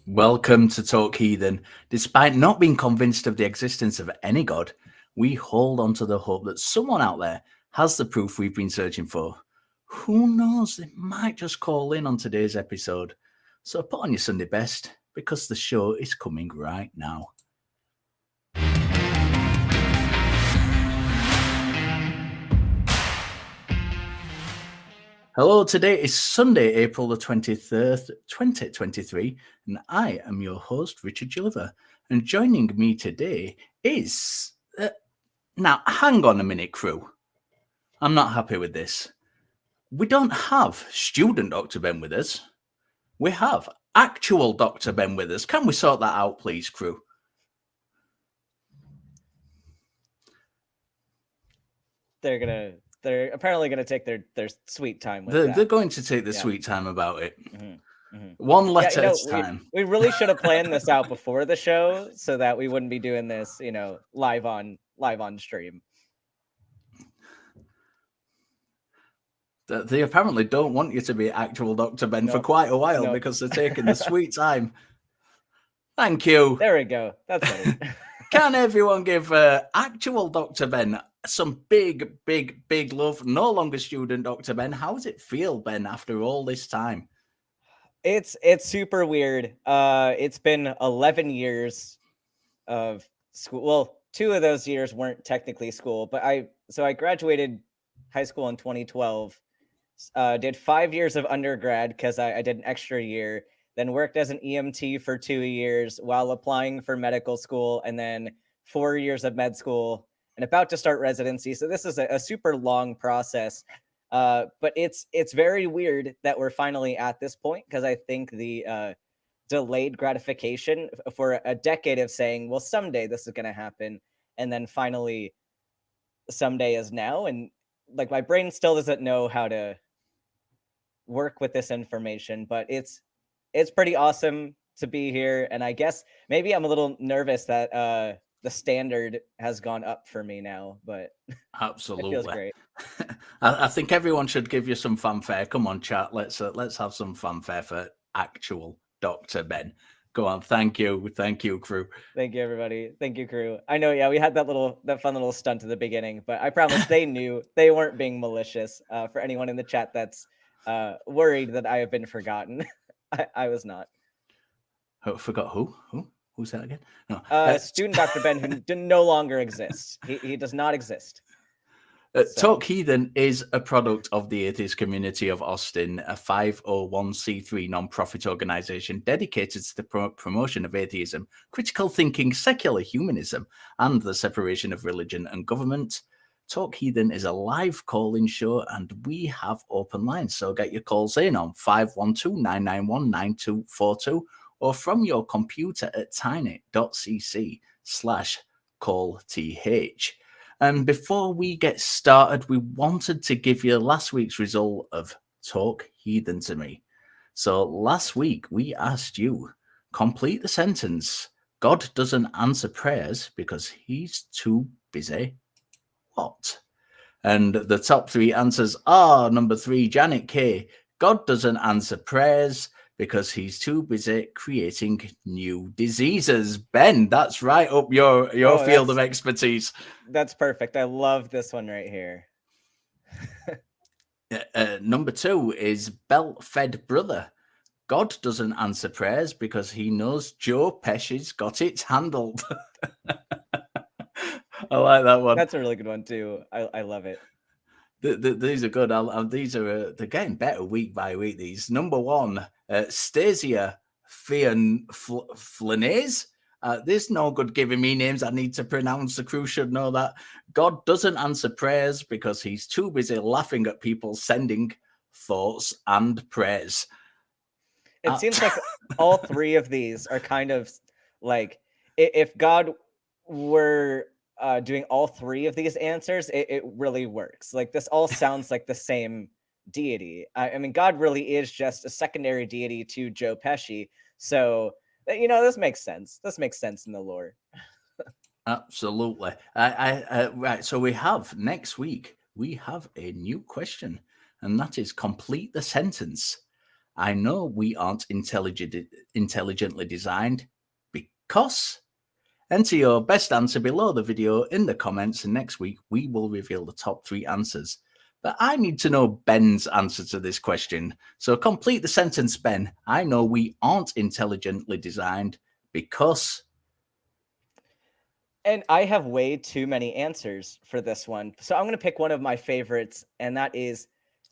Welcome to Talk Heathen. Despite not being convinced of the existence of any god, we hold on to the hope that someone out there has the proof we've been searching for. Who knows, they might just call in on today's episode. So put on your Sunday best, because the show is coming right now. Hello, today is Sunday, April the 23rd, 2023, and I am your host, Richard Gilliver. And joining me today is... now, hang on a minute, crew. I'm not happy with this. We don't have student Dr. Ben with us. We have actual Dr. Ben with us. Can we sort that out, please, crew? They're apparently gonna take their sweet time with They're that. going to take the sweet time about it. Mm-hmm. Mm-hmm. One letter at a time. We really should have planned this out before the show so that we wouldn't be doing this, live on stream. They apparently don't want you to be actual Dr. Ben for quite a while because they're taking the sweet time. Thank you. There we go. That's better. Can everyone give actual Dr. Ben some big love? No longer student Dr. Ben. How does it feel, Ben, after all this time? It's super weird. It's been 11 years of school. Well, 2 of those years weren't technically school, but I graduated high school in 2012. Did 5 years of undergrad because I did an extra year. Then worked as an EMT for 2 years while applying for medical school, and then 4 years of med school and about to start residency. So this is a super long process. But it's very weird that we're finally at this point, because I think the delayed gratification for a decade of saying, well, someday this is going to happen, and then finally someday is now. And like, my brain still doesn't know how to work with this information, but it's pretty awesome to be here. And I guess maybe I'm a little nervous that the standard has gone up for me now, but absolutely, it feels great. I think everyone should give you some fanfare. Come on, chat. Let's have some fanfare for actual Dr. Ben. Go on. Thank you, crew. Thank you, everybody. Thank you, crew. I know, yeah, we had that fun little stunt at the beginning, but I promise they knew they weren't being malicious. For anyone in the chat that's worried that I have been forgotten, I was not. Forgot who? Who's that again? No. Student Dr. Ben, who no longer exists. He does not exist. Talk Heathen is a product of the Atheist community of Austin, a 501c3 non-profit organization dedicated to the promotion of atheism, critical thinking, secular humanism, and the separation of religion and government. Talk Heathen is a live call-in show, and we have open lines, so get your calls in on 512-991-9242 or from your computer at tiny.cc/callth. And before we get started, we wanted to give you last week's result of Talk Heathen to me. So last week, we asked you, complete the sentence, God doesn't answer prayers because he's too busy. What? And the top 3 answers are number 3, Janet K. God doesn't answer prayers because he's too busy creating new diseases. Ben, that's right up your field of expertise. That's perfect. I love this one right here. Number 2 is Belt-Fed Brother. God doesn't answer prayers because he knows Joe Pesci's got it handled. I like that one. That's a really good one too. I love it. These are good. They're getting better week by week. These. Number 1, Stasia Flanays. There's no good giving me names I need to pronounce. The crew should know that. God doesn't answer prayers because he's too busy laughing at people sending thoughts and prayers. It seems like all 3 of these are kind of like, if God were doing all 3 of these answers, it really works. Like, this all sounds like the same deity. I mean, God really is just a secondary deity to Joe Pesci. So, this makes sense. This makes sense in the lore. Absolutely. Right. So next week, we have a new question, and that is complete the sentence. I know we aren't intelligently designed because. Enter your best answer below the video in the comments, and next week we will reveal the top 3 answers. But I need to know Ben's answer to this question. So complete the sentence, Ben. I know we aren't intelligently designed because... And I have way too many answers for this one. So I'm going to pick one of my favorites, and that is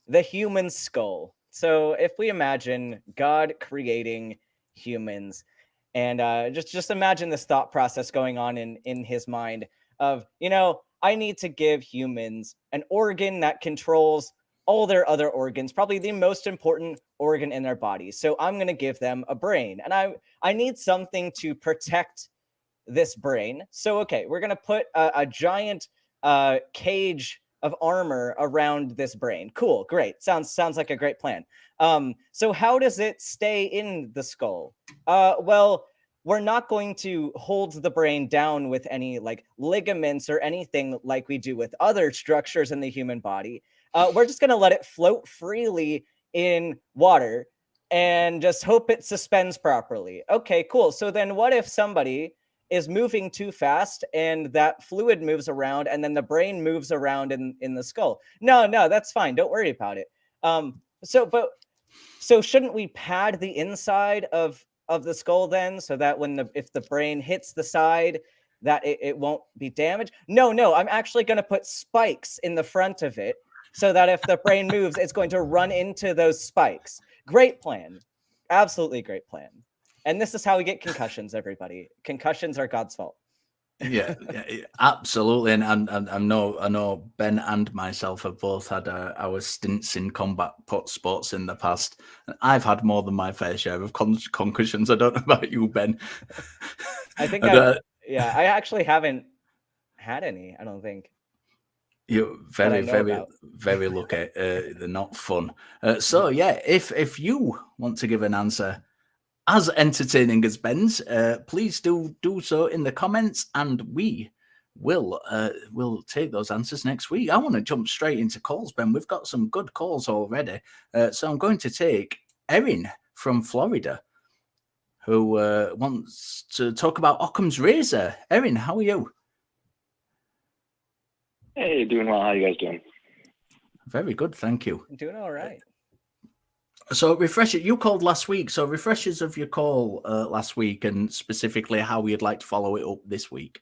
the human skull. So if we imagine God creating humans, and just imagine this thought process going on in his mind of, I need to give humans an organ that controls all their other organs, probably the most important organ in their body. So I'm going to give them a brain, and I need something to protect this brain. So, okay, we're going to put a giant cage of armor around this brain. Cool, great. Sounds like a great plan. So how does it stay in the skull? Well, we're not going to hold the brain down with any like ligaments or anything like we do with other structures in the human body. We're just going to let it float freely in water and just hope it suspends properly. Okay, cool. So then what if somebody is moving too fast and that fluid moves around and then the brain moves around in the skull? No, that's fine. Don't worry about it. So shouldn't we pad the inside of the skull then, so that if the brain hits the side, that it won't be damaged? No, I'm actually going to put spikes in the front of it so that if the brain moves, it's going to run into those spikes. Great plan. Absolutely great plan. And this is how we get concussions, everybody. Concussions are God's fault. Yeah, absolutely. And I know Ben and myself have both had our stints in combat sports in the past. I've had more than my fair share of concussions. I don't know about you, Ben. I think I actually haven't had any, I don't think. You're very lucky. They're not fun. So yeah, if you want to give an answer as entertaining as Ben's, please do so in the comments, and we will take those answers next week. I want to jump straight into calls, Ben. We've got some good calls already, so I'm going to take Erin from Florida, who wants to talk about Occam's razor. Erin, how are you? Hey, doing well. How you guys doing? Very good, thank you. I'm doing all right. So you called last week, so refreshers of your call last week, and specifically how you'd like to follow it up this week.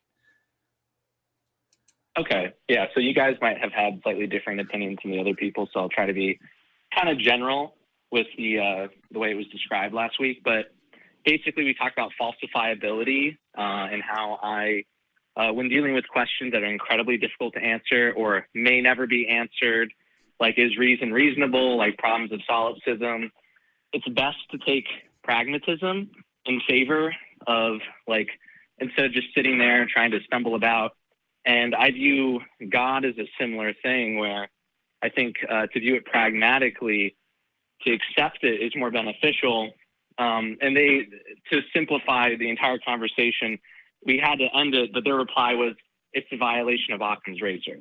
Okay, yeah, so you guys might have had slightly different opinions than the other people, so I'll try to be kind of general with the way it was described last week. But basically, we talked about falsifiability and how when dealing with questions that are incredibly difficult to answer or may never be answered, like is reason reasonable, like problems of solipsism, it's best to take pragmatism in favor of, like, instead of just sitting there and trying to stumble about. And I view God as a similar thing, where I think to view it pragmatically, to accept it is more beneficial. And to simplify the entire conversation, we had to end it, but their reply was, it's a violation of Occam's razor.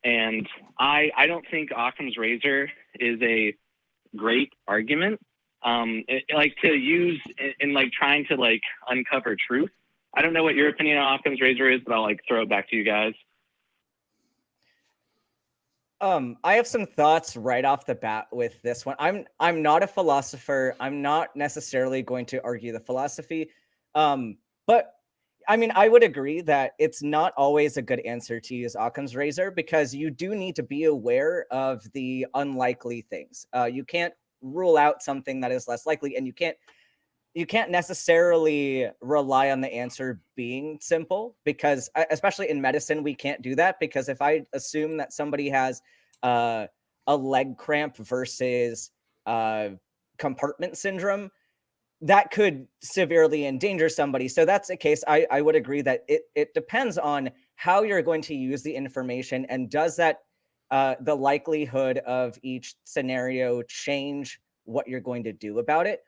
And I don't think Occam's razor is a great argument, like to use in like trying to like uncover truth. I don't know what your opinion on Occam's razor is, but I'll like throw it back to you guys. I have some thoughts right off the bat with this one. I'm not a philosopher. I'm not necessarily going to argue the philosophy. But I mean, I would agree that it's not always a good answer to use Occam's razor, because you do need to be aware of the unlikely things. You can't rule out something that is less likely, and you can't necessarily rely on the answer being simple, because especially in medicine, we can't do that, because if I assume that somebody has a leg cramp versus compartment syndrome, that could severely endanger somebody. So that's a case I would agree that it depends on how you're going to use the information, and does that the likelihood of each scenario change what you're going to do about it.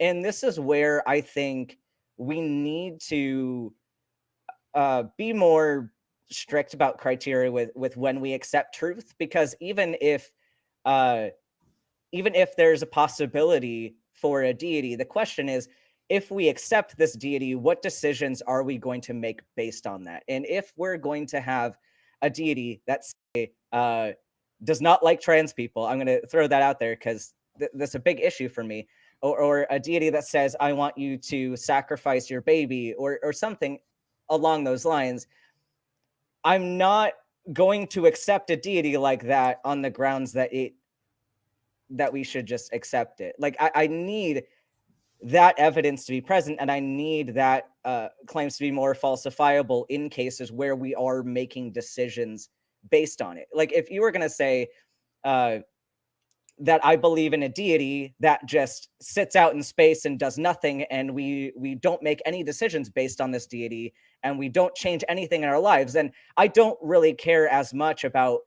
And this is where I think we need to be more strict about criteria with when we accept truth, because even if even if there's a possibility for a deity, the question is, if we accept this deity, what decisions are we going to make based on that? And if we're going to have a deity that does not like trans people, I'm going to throw that out there because that's a big issue for me, or a deity that says, I want you to sacrifice your baby, or something along those lines, I'm not going to accept a deity like that on the grounds that we should just accept it. Like, I need that evidence to be present, and I need that claims to be more falsifiable in cases where we are making decisions based on it. Like, if you were going to say that I believe in a deity that just sits out in space and does nothing, and we don't make any decisions based on this deity, and we don't change anything in our lives, then I don't really care as much about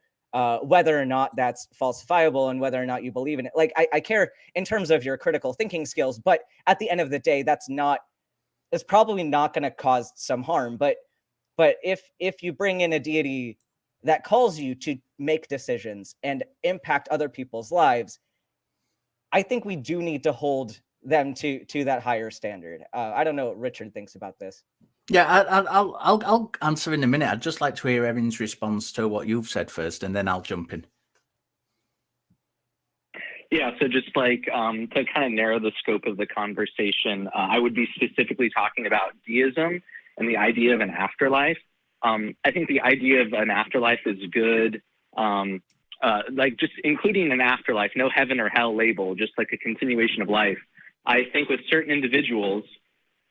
whether or not that's falsifiable and whether or not you believe in it. Like, I care in terms of your critical thinking skills, but at the end of the day, it's probably not going to cause some harm. But if you bring in a deity that calls you to make decisions and impact other people's lives, I think we do need to hold them to that higher standard. I don't know what Richard thinks about this. Yeah, I'll answer in a minute. I'd just like to hear Erin's response to what you've said first, and then I'll jump in. Yeah, so just like to kind of narrow the scope of the conversation, I would be specifically talking about deism and the idea of an afterlife. I think the idea of an afterlife is good, like just including an afterlife, no heaven or hell label, just like a continuation of life. I think with certain individuals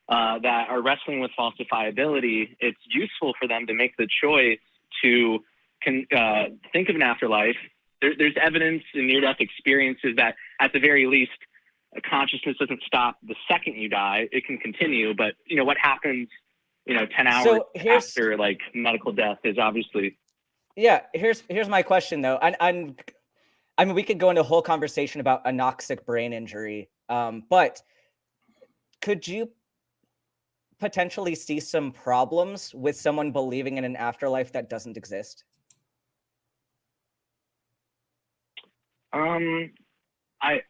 that are wrestling with falsifiability, it's useful for them to make the choice to think of an afterlife. There's evidence in near-death experiences that, at the very least, consciousness doesn't stop the second you die. It can continue, but what happens, 10 hours after like medical death is obviously. Yeah, here's my question though. I mean, we could go into a whole conversation about anoxic brain injury, but could you potentially see some problems with someone believing in an afterlife that doesn't exist? I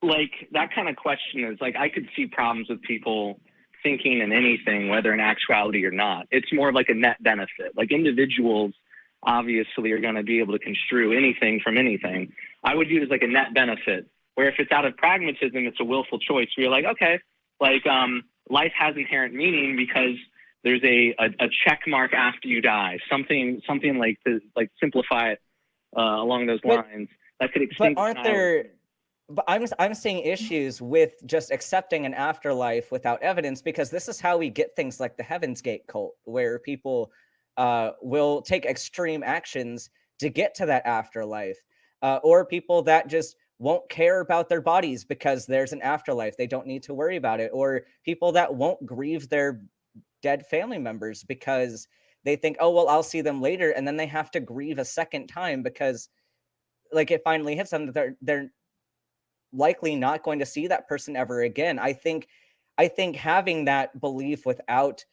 like that kind of question is like, I could see problems with people thinking in anything, whether in actuality or not. It's more of like a net benefit. Like, individuals obviously are going to be able to construe anything from anything. I would view it as like a net benefit, where if it's out of pragmatism, it's a willful choice where you're like, okay, like life has inherent meaning because there's a check mark after you die, something like to like simplify it along those lines. That could extinguish. But aren't there? But I'm seeing issues with just accepting an afterlife without evidence, because this is how we get things like the Heaven's Gate cult, where people will take extreme actions to get to that afterlife, or people that just won't care about their bodies because there's an afterlife. They don't need to worry about it. Or people that won't grieve their dead family members because they think, oh, well, I'll see them later. And then they have to grieve a second time because like it finally hits them that they're likely not going to see that person ever again. I think having that belief without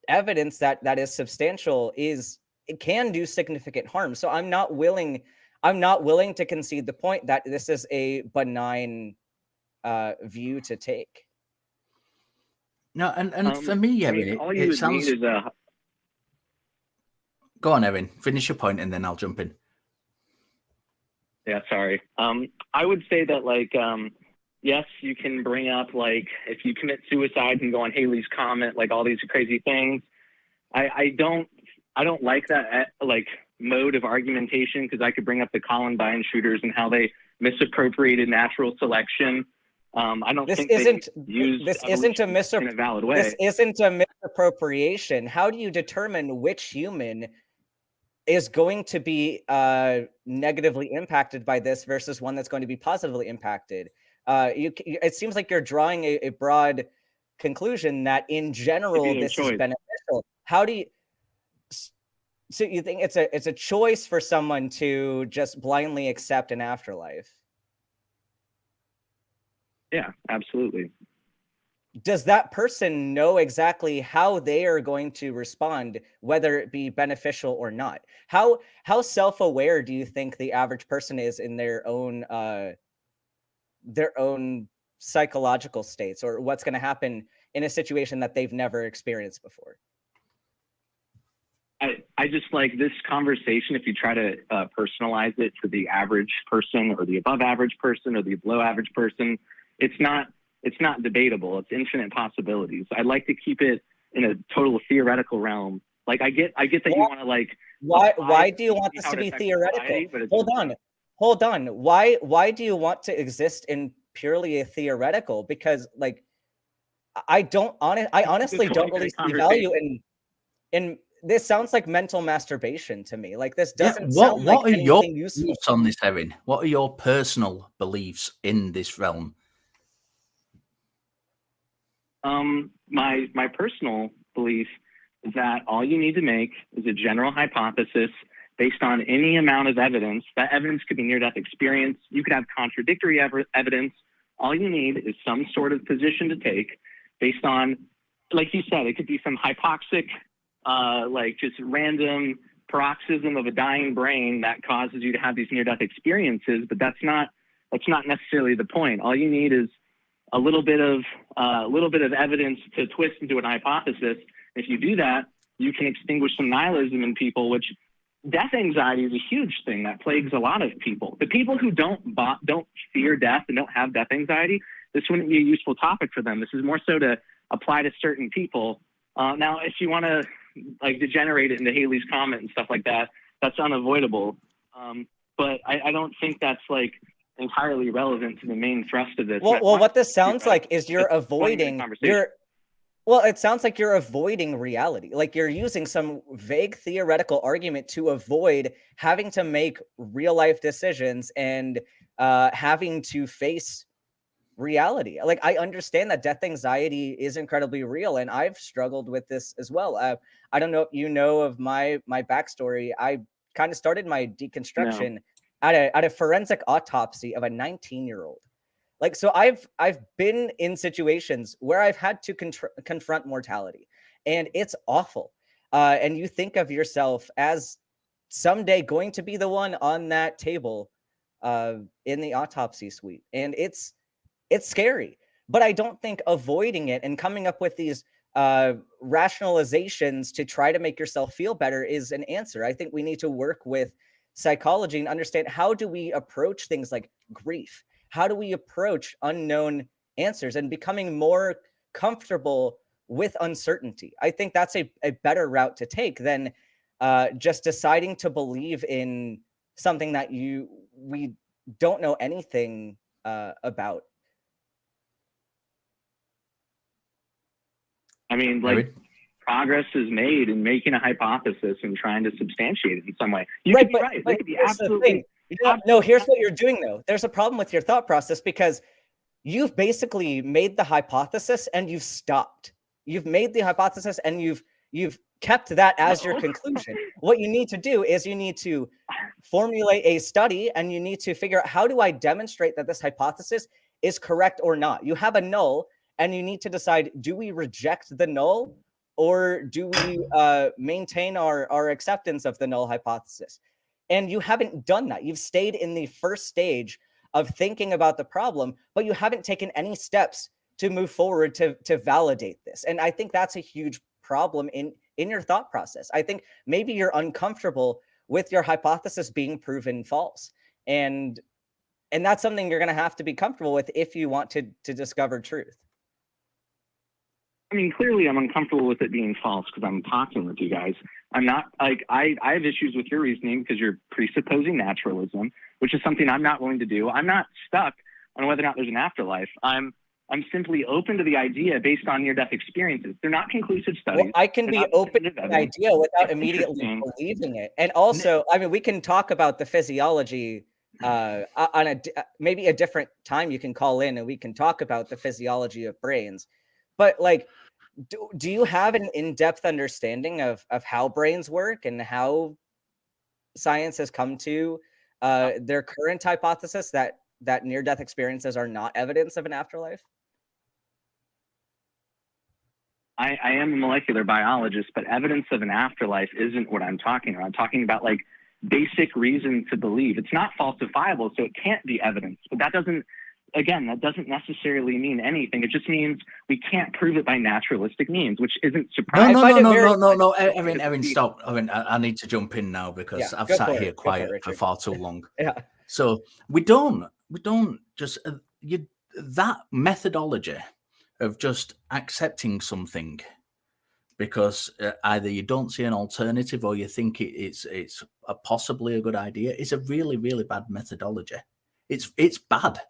evidence that is substantial it can do significant harm. So I'm not willing to concede the point that this is a benign view to take. No, and for me, Erin, it sounds. Go on, Erin. Finish your point, and then I'll jump in. Yeah, sorry. I would say that, like, yes, you can bring up, like, if you commit suicide and go on Halley's Comet, like all these crazy things. I don't like that like mode of argumentation, because I could bring up the Columbine shooters and how they misappropriated natural selection. I don't think this isn't in a valid way. This isn't a misappropriation. How do you determine which human is going to be negatively impacted by this versus one that's going to be positively impacted? It seems like you're drawing a broad conclusion that in general this is beneficial. How do you? So you think it's a choice for someone to just blindly accept an afterlife? Yeah, absolutely. does that person know exactly how they are going to respond, whether it be beneficial or not? How self-aware do you think the average person is in their own psychological states, or what's going to happen in a situation that they've never experienced before? I just like this conversation. If you try to personalize it to the average person or the above average person or the below average person, it's not debatable. It's infinite possibilities. I'd like to keep it in a total theoretical realm. Like I get that you want to like. Why do you want this to be theoretical? Society, Hold on. Why do you want to exist in purely a theoretical? Because like I honestly don't really see value in this. Sounds like mental masturbation to me. Like this doesn't sound like anything useful. What are your beliefs on this, Erin? What are your personal beliefs in this realm? My personal belief is that all you need to make is a general hypothesis based on any amount of evidence. That evidence could be near-death experience. You could have contradictory evidence. All you need is some sort of position to take based on, like you said, it could be some hypoxic, like just random paroxysm of a dying brain that causes you to have these near-death experiences, but that's not necessarily the point. All you need is a little bit of evidence to twist into an hypothesis. If you do that, you can extinguish some nihilism in people, which death anxiety is a huge thing that plagues a lot of people. The people who don't fear death and don't have death anxiety, this wouldn't be a useful topic for them. This is more so to apply to certain people. Now, if you want to like degenerate it into Haley's comment and stuff like that, that's unavoidable. But I don't think that's like entirely relevant to the main thrust of this. Well, what this sounds like is you're avoiding it sounds like you're avoiding reality. Like you're using some vague theoretical argument to avoid having to make real life decisions and having to face reality. Like I understand that death anxiety is incredibly real, and I've struggled with this as well. I don't know if you know of my backstory. I kind of started my deconstruction at a forensic autopsy of a 19-year-old. Like, so I've been in situations where I've had to confront mortality, and it's awful. And you think of yourself as someday going to be the one on that table in the autopsy suite, and it's scary. But I don't think avoiding it and coming up with these rationalizations to try to make yourself feel better is an answer. I think we need to work with psychology and understand, how do we approach things like grief? How do we approach unknown answers and becoming more comfortable with uncertainty? I think that's a better route to take than just deciding to believe in something that we don't know anything about. I mean, like, progress is made in making a hypothesis and trying to substantiate it in some way. You could be right. But here's the thing. No, here's what you're doing, though. There's a problem with your thought process, because you've basically made the hypothesis and you've stopped. You've made the hypothesis and you've kept that as your conclusion. What you need to do is you need to formulate a study, and you need to figure out, how do I demonstrate that this hypothesis is correct or not? You have a null, and you need to decide, do we reject the null, or do we maintain our acceptance of the null hypothesis? And you haven't done that. You've stayed in the first stage of thinking about the problem, but you haven't taken any steps to move forward to validate this. And I think that's a huge problem in your thought process. I think maybe you're uncomfortable with your hypothesis being proven false. And that's something you're going to have to be comfortable with if you want to discover truth. I mean, clearly I'm uncomfortable with it being false because I'm talking with you guys. I'm not, like, I have issues with your reasoning because you're presupposing naturalism, which is something I'm not willing to do. I'm not stuck on whether or not there's an afterlife. I'm simply open to the idea based on near-death experiences. They're not conclusive studies. Well, I can be open to the idea without immediately believing it. And also, I mean, we can talk about the physiology on maybe a different time. You can call in and we can talk about the physiology of brains. But like, do you have an in-depth understanding of how brains work and how science has come to their current hypothesis that near-death experiences are not evidence of an afterlife? I am a molecular biologist, but evidence of an afterlife isn't what I'm talking about. I'm talking about like basic reason to believe. It's not falsifiable, so it can't be evidence. But that doesn't necessarily mean anything. It just means we can't prove it by naturalistic means, which isn't surprising. No, Erin, stop. I need to jump in now because I've sat here quiet for far too long. Yeah. So we don't just that methodology of just accepting something because either you don't see an alternative or you think it's possibly a good idea is a really, really bad methodology. It's bad.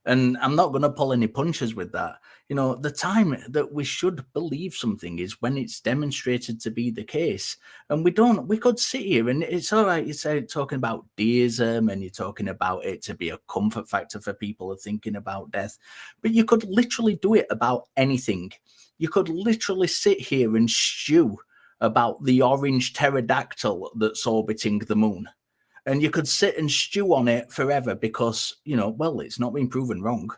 And I'm not going to pull any punches with that. You know, the time that we should believe something is when it's demonstrated to be the case. And we could sit here and it's all right. You say talking about deism and you're talking about it to be a comfort factor for people who are thinking about death. But you could literally do it about anything. You could literally sit here and stew about the orange pterodactyl that's orbiting the moon. And you could sit and stew on it forever because, you know, well, it's not been proven wrong.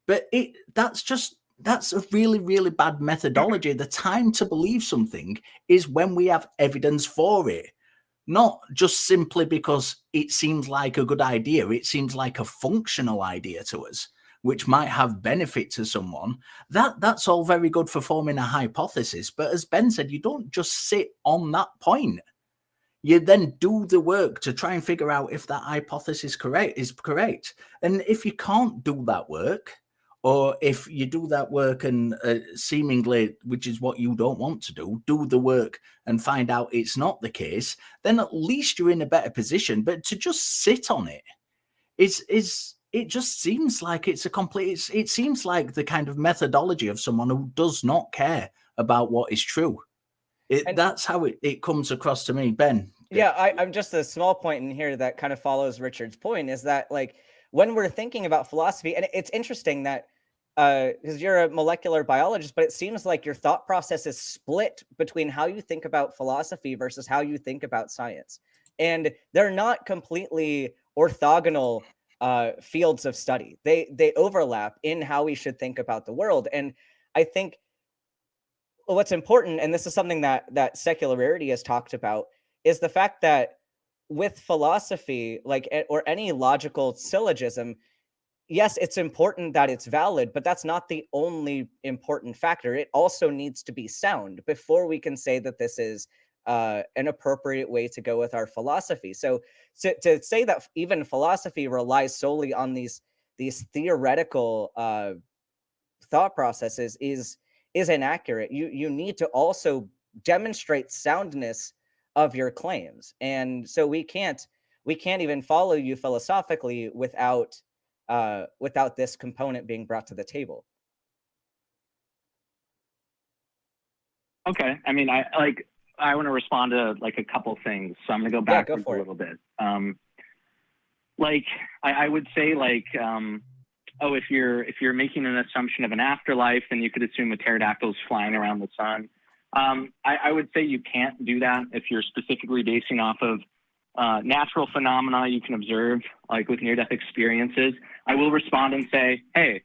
But that's a really, really bad methodology. The time to believe something is when we have evidence for it, not just simply because it seems like a good idea. It seems like a functional idea to us, which might have benefit to someone. That's all very good for forming a hypothesis. But as Ben said, you don't just sit on that point. You then do the work to try and figure out if that hypothesis is correct. And if you can't do that work, or if you do that work and seemingly, which is what you don't want to do the work and find out it's not the case, then at least you're in a better position. But to just sit on it it just seems like it's it seems like the kind of methodology of someone who does not care about what is true. That's how it comes across to me, Ben. Yeah, I'm just a small point in here that kind of follows Richard's point is that like when we're thinking about philosophy, and it's interesting that because you're a molecular biologist, but it seems like your thought process is split between how you think about philosophy versus how you think about science. And they're not completely orthogonal fields of study. They overlap in how we should think about the world. And I think what's important, and this is something that secularity has talked about, is the fact that with philosophy, like, or any logical syllogism, yes, it's important that it's valid, but that's not the only important factor. It also needs to be sound before we can say that this is an appropriate way to go with our philosophy. So to say that even philosophy relies solely on these theoretical thought processes is inaccurate. You need to also demonstrate soundness of your claims, and so we can't even follow you philosophically without this component being brought to the table. Okay, I mean, I want to respond to like a couple things, so I'm gonna go backwards a little bit. Like I would say like if you're making an assumption of an afterlife, then you could assume a pterodactyl is flying around the sun. I would say you can't do that if you're specifically basing off of natural phenomena you can observe, like with near-death experiences. I will respond and say, hey,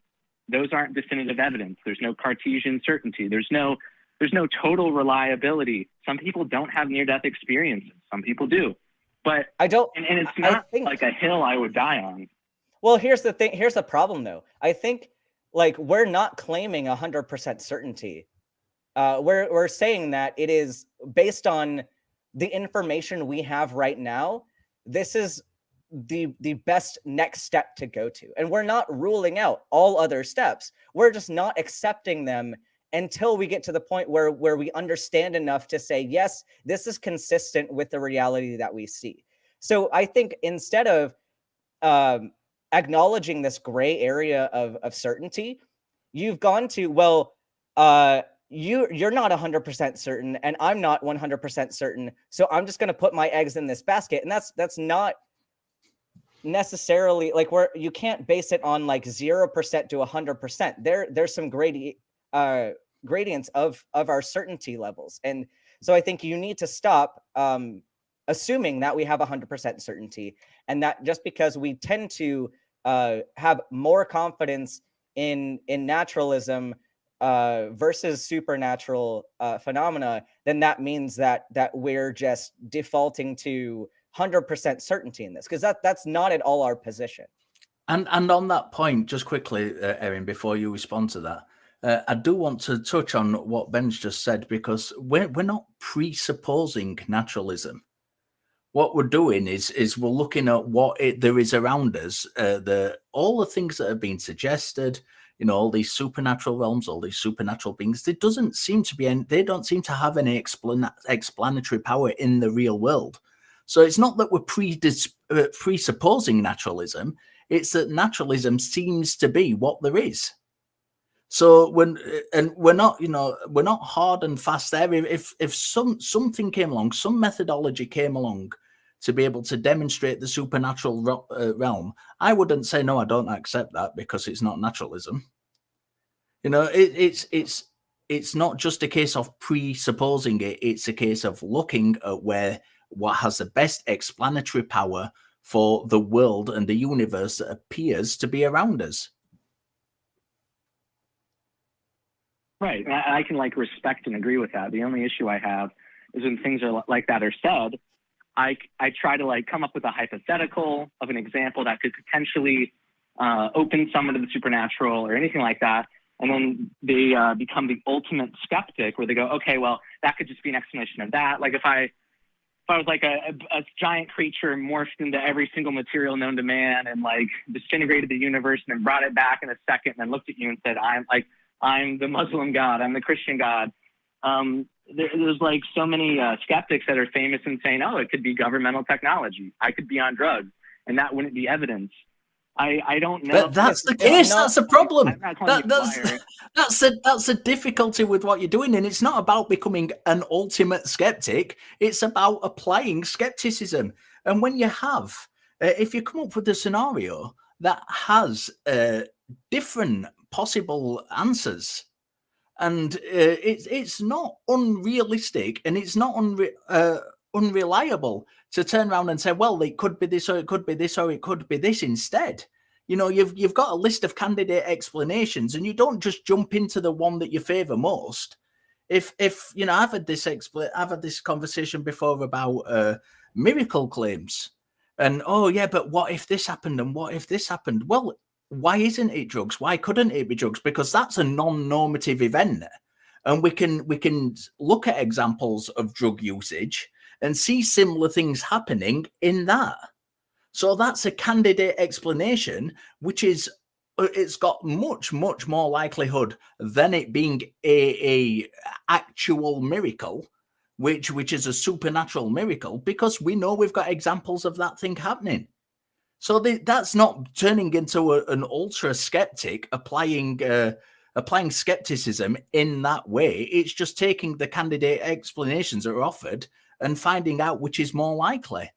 those aren't definitive evidence. There's no Cartesian certainty. There's no total reliability. Some people don't have near-death experiences. Some people do. But I don't, and it's not like a hill I would die on. Well, here's the thing. Here's the problem, though. I think like we're not claiming 100% certainty. We're saying that it is based on the information we have right now. This is the best next step to go to, and we're not ruling out all other steps. We're just not accepting them until we get to the point where we understand enough to say, yes, this is consistent with the reality that we see. So I think instead of acknowledging this gray area of certainty, you've gone to, well, you're not 100% certain and I'm not 100% certain, so I'm just going to put my eggs in this basket. And that's not necessarily like you can't base it on like 0% to 100%. There's some gradients of our certainty levels. And so I think you need to stop assuming that we have 100% certainty, and that just because we tend to have more confidence in naturalism versus supernatural phenomena, then that means that we're just defaulting to 100% certainty in this, because that's not at all our position. And on that point, just quickly, Erin, before you respond to that, I do want to touch on what Ben's just said, because we're not presupposing naturalism. What we're doing is we're looking at what there is around us, all the things that have been suggested, all these supernatural realms, all these supernatural beings. There doesn't seem to be any, they don't seem to have any explanatory power in the real world. So it's not that we're presupposing naturalism. It's that naturalism seems to be what there is. So we're not, we're not hard and fast there. If something came along, some methodology came along to be able to demonstrate the supernatural realm, I wouldn't say, no, I don't accept that because it's not naturalism. It's not just a case of presupposing it. It's a case of looking at what has the best explanatory power for the world and the universe that appears to be around us. Right. I can respect and agree with that. The only issue I have is when things are like that are said, I try to come up with a hypothetical of an example that could potentially open someone to the supernatural or anything like that. And then they become the ultimate skeptic, where they go, okay, well, that could just be an explanation of that. Like if I was a giant creature morphed into every single material known to man and disintegrated the universe and then brought it back in a second and then looked at you and said, I'm the Muslim God, I'm the Christian God. There's so many skeptics that are famous in saying, oh, it could be governmental technology. I could be on drugs, and that wouldn't be evidence. I don't know. But that's the case. That's a problem. That's a difficulty with what you're doing. And it's not about becoming an ultimate skeptic. It's about applying skepticism. And when you have, if you come up with a scenario that has different possible answers, and it's not unrealistic and it's not unreliable to turn around and say, well, it could be this, or it could be this, or it could be this instead. You've got a list of candidate explanations, and you don't just jump into the one that you favor most. If I've had this conversation before about miracle claims, and oh yeah, but what if this happened, and what if this happened? Well, why isn't it drugs? Why couldn't it be drugs? Because that's a non-normative event, and we can look at examples of drug usage and see similar things happening in that. So that's a candidate explanation, which it's got much more likelihood than it being a actual miracle, which is a supernatural miracle, because we know we've got examples of that thing happening. So that's not turning into an ultra skeptic applying skepticism in that way. It's just taking the candidate explanations that are offered and finding out which is more likely.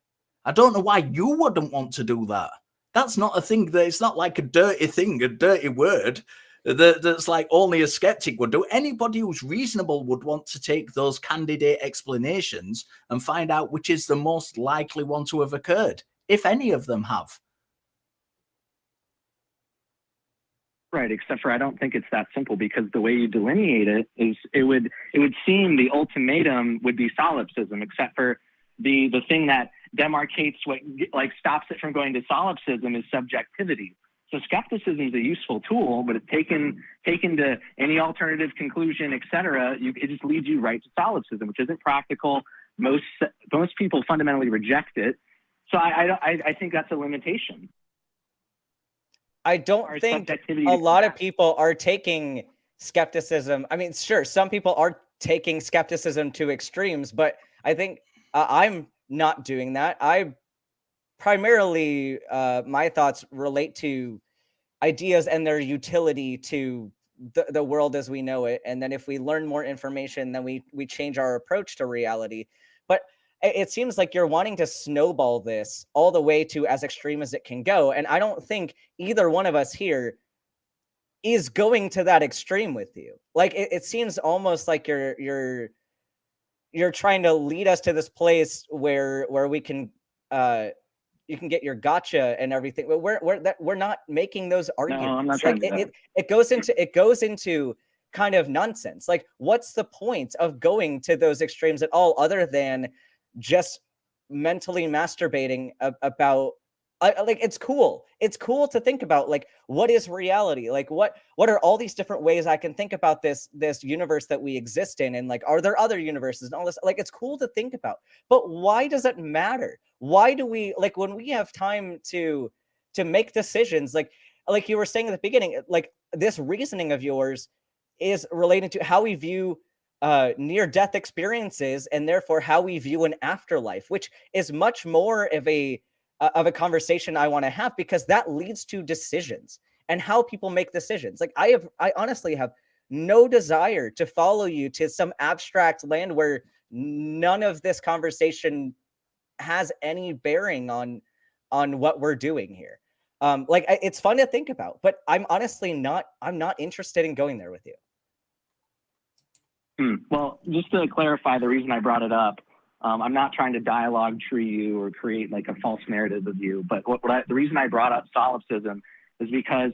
I don't know why you wouldn't want to do that. That's not a thing. It's not like a dirty thing, a dirty word that's only a skeptic would do. Anybody who's reasonable would want to take those candidate explanations and find out which is the most likely one to have occurred, if any of them have. Right, except for I don't think it's that simple, because the way you delineate it is it would seem the ultimatum would be solipsism, except for the thing that demarcates what stops it from going to solipsism is subjectivity. So skepticism is a useful tool, but it's taken to any alternative conclusion, etc., it just leads you right to solipsism, which isn't practical. Most people fundamentally reject it. So I think that's a limitation. I don't think a lot of people are taking skepticism. I mean, sure, some people are taking skepticism to extremes, but I think I'm not doing that. I primarily, my thoughts relate to ideas and their utility to the world as we know it. And then if we learn more information, then we change our approach to reality. But it seems like you're wanting to snowball this all the way to as extreme as it can go. And I don't think either one of us here is going to that extreme with you. It seems almost like you're trying to lead us to this place where we can you can get your gotcha and everything, but we're not making those arguments. No, I'm not trying to do that. It goes into kind of nonsense. Like, what's the point of going to those extremes at all, other than just mentally masturbating about like, it's cool. It's cool to think about, like, what is reality? Like, what are all these different ways I can think about this universe that we exist in? And, like, are there other universes and all this? Like, it's cool to think about. But why does it matter? Why do we, like, when we have time to make decisions, like you were saying at the beginning, like, this reasoning of yours is related to how we view near-death experiences, and therefore how we view an afterlife, which is much more of a conversation I want to have, because that leads to decisions and how people make decisions. Like, I honestly have no desire to follow you to some abstract land where none of this conversation has any bearing on what we're doing here. Like, it's fun to think about, but I'm honestly not interested in going there with you. Well, just to clarify the reason I brought it up, I'm not trying to dialogue tree you or create like a false narrative of you, but the reason I brought up solipsism is because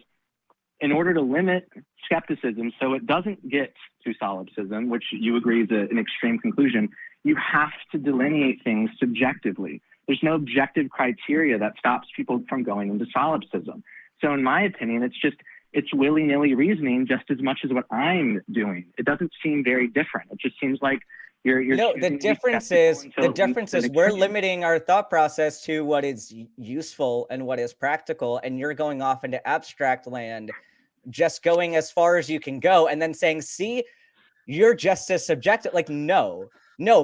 in order to limit skepticism so it doesn't get to solipsism, which you agree is an extreme conclusion, you have to delineate things subjectively. There's no objective criteria that stops people from going into solipsism. So in my opinion, it's willy-nilly reasoning just as much as what I'm doing. It doesn't seem very different. It just seems like you're no, the difference is we're limiting our thought process to what is useful and what is practical, and you're going off into abstract land, just going as far as you can go, and then saying, see, you're just as subjective. Like, no,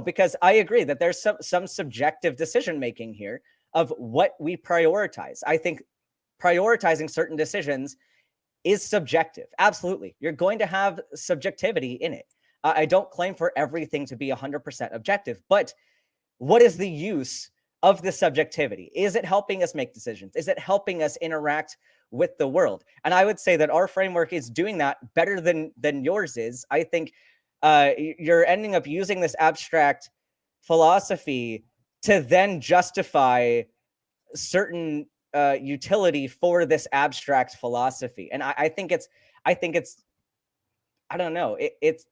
because I agree that there's some subjective decision making here of what we prioritize. I think prioritizing certain decisions is subjective. Absolutely. You're going to have subjectivity in it. I don't claim for everything to be 100% objective, but what is the use of the subjectivity? Is it helping us make decisions? Is it helping us interact with the world? And I would say that our framework is doing that better than yours is. I think you're ending up using this abstract philosophy to then justify certain utility for this abstract philosophy. And I think it's I don't know. It's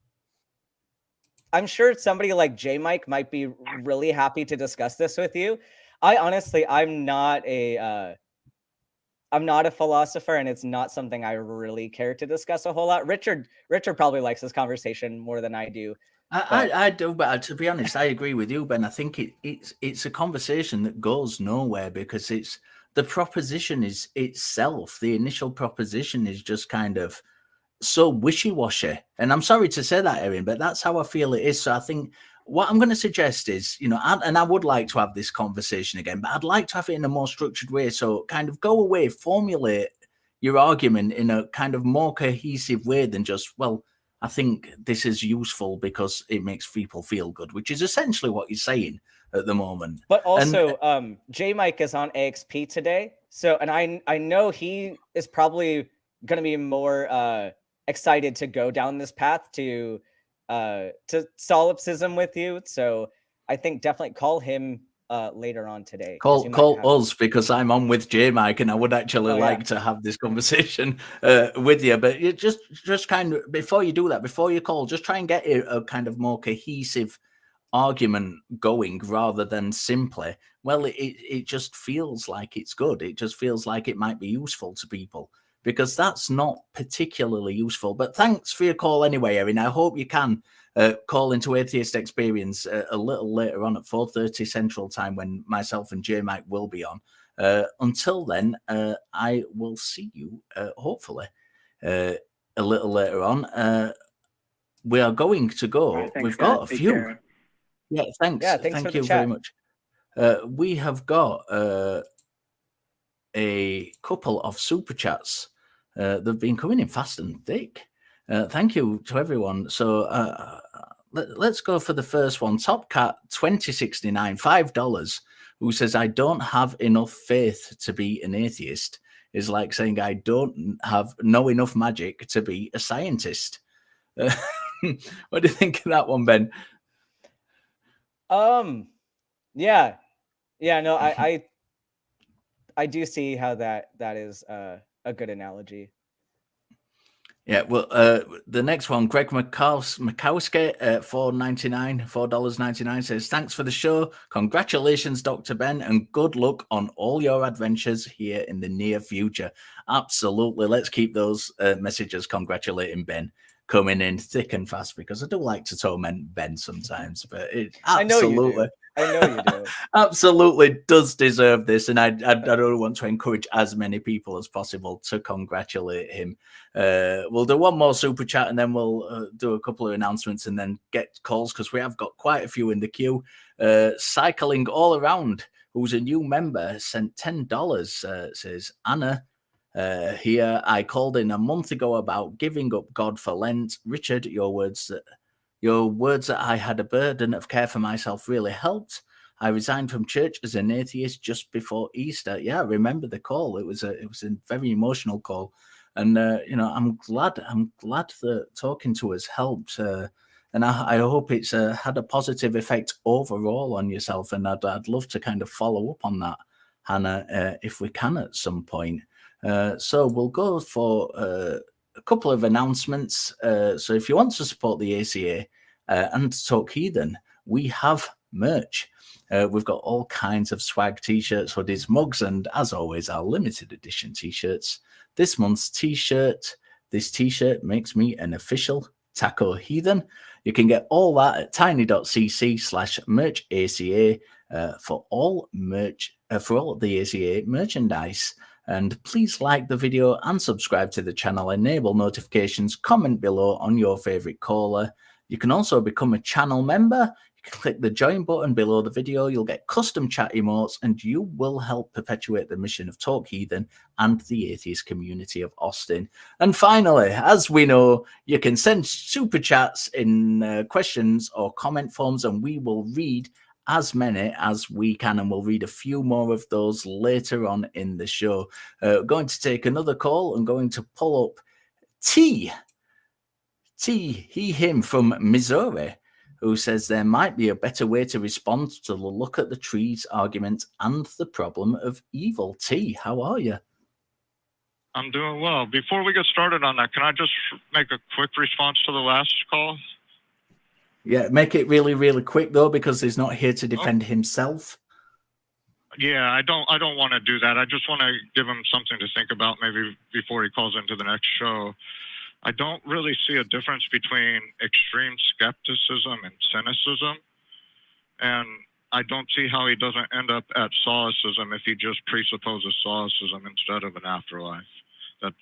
I'm sure somebody like J-Mike might be really happy to discuss this with you. I'm not a philosopher, and it's not something I really care to discuss a whole lot. Richard probably likes this conversation more than I do. I do, but to be honest, I agree with you, Ben. I think it's a conversation that goes nowhere, because it's the proposition is itself. The initial proposition is just kind of so wishy-washy, and I'm sorry to say that, Erin, but that's how I feel it is. So I think what I'm going to suggest is, and I would like to have this conversation again, but I'd like to have it in a more structured way. So kind of go away, formulate your argument in a kind of more cohesive way than just, well, I think this is useful because it makes people feel good, which is essentially what you're saying at the moment. But also, J-Mike is on AXP today, so, and I know he is probably going to be more excited to go down this path to solipsism with you. So I think definitely call him later on today. Call us, because I'm on with J-Mike, and I would actually like to have this conversation with you. But you just kind of, before you do that, before you call, just try and get a kind of more cohesive argument going, rather than simply, well, it just feels like it's good. It just feels like it might be useful to people, because that's not particularly useful. But thanks for your call anyway, Erin. I hope you can call into Atheist Experience a little later on at 4:30 Central Time, when myself and J-Mike will be on. Until then, I will see you, hopefully, a little later on. We are going to go. Right, We've got a few. Care. Yeah, thanks. Yeah, thanks Thank you very much. We have got a couple of super chats. They've been coming in fast and thick. Thank you to everyone. So let's go for the first one. Topcat 2069, $5, who says, I don't have enough faith to be an atheist, is like saying I don't know enough magic to be a scientist. What do you think of that one, Ben? Yeah, no, I do see how that is a good analogy. Yeah, well, the next one, Greg Mikowski at $4.99 says, thanks for the show. Congratulations, Dr. Ben, and good luck on all your adventures here in the near future. Absolutely. Let's keep those messages congratulating Ben coming in thick and fast, because I do like to torment Ben sometimes, but it absolutely. I know you do. Absolutely does deserve this, and I don't want to encourage as many people as possible to congratulate him. We'll do one more super chat, and then we'll do a couple of announcements, and then get calls, because we have got quite a few in the queue. Cycling all around, who's a new member, sent $10. Says Anna. Here, I called in a month ago about giving up God for Lent. Richard, your words that I had a burden of care for myself really helped. I resigned from church as an atheist just before Easter. Yeah, I remember the call. It was a very emotional call, and I'm glad that talking to us helped. And I hope it's had a positive effect overall on yourself. And I'd love to kind of follow up on that, Hannah, if we can at some point. So we'll go for a couple of announcements. So if you want to support the ACA and Talk Heathen, we have merch. We've got all kinds of swag, t-shirts, hoodies, mugs, and as always, our limited edition t-shirts. This month's t-shirt, this t-shirt makes me an official Taco Heathen. You can get all that at tiny.cc/merchaca for all merch, for all the ACA merchandise. And please like the video and subscribe to the channel, enable notifications, comment below on your favorite caller. You can also become a channel member. You can click the join button below the video. You'll get custom chat emotes, and you will help perpetuate the mission of Talk Heathen and the atheist community of Austin. And finally, as we know, you can send super chats in questions or comment forms, and we will read as many as we can, and we'll read a few more of those later on in the show. Going to take another call. I'm going to pull up him from Missouri, who says there might be a better way to respond to the look at the trees argument and the problem of evil. T, how are you? I'm doing well. Before we get started on that, can I just make a quick response to the last call? Yeah, make it really, really quick though, because he's not here to defend himself. Yeah, I don't want to do that. I just want to give him something to think about maybe before he calls into the next show. I don't really see a difference between extreme skepticism and cynicism. And I don't see how he doesn't end up at solipsism if he just presupposes solipsism instead of an afterlife. That's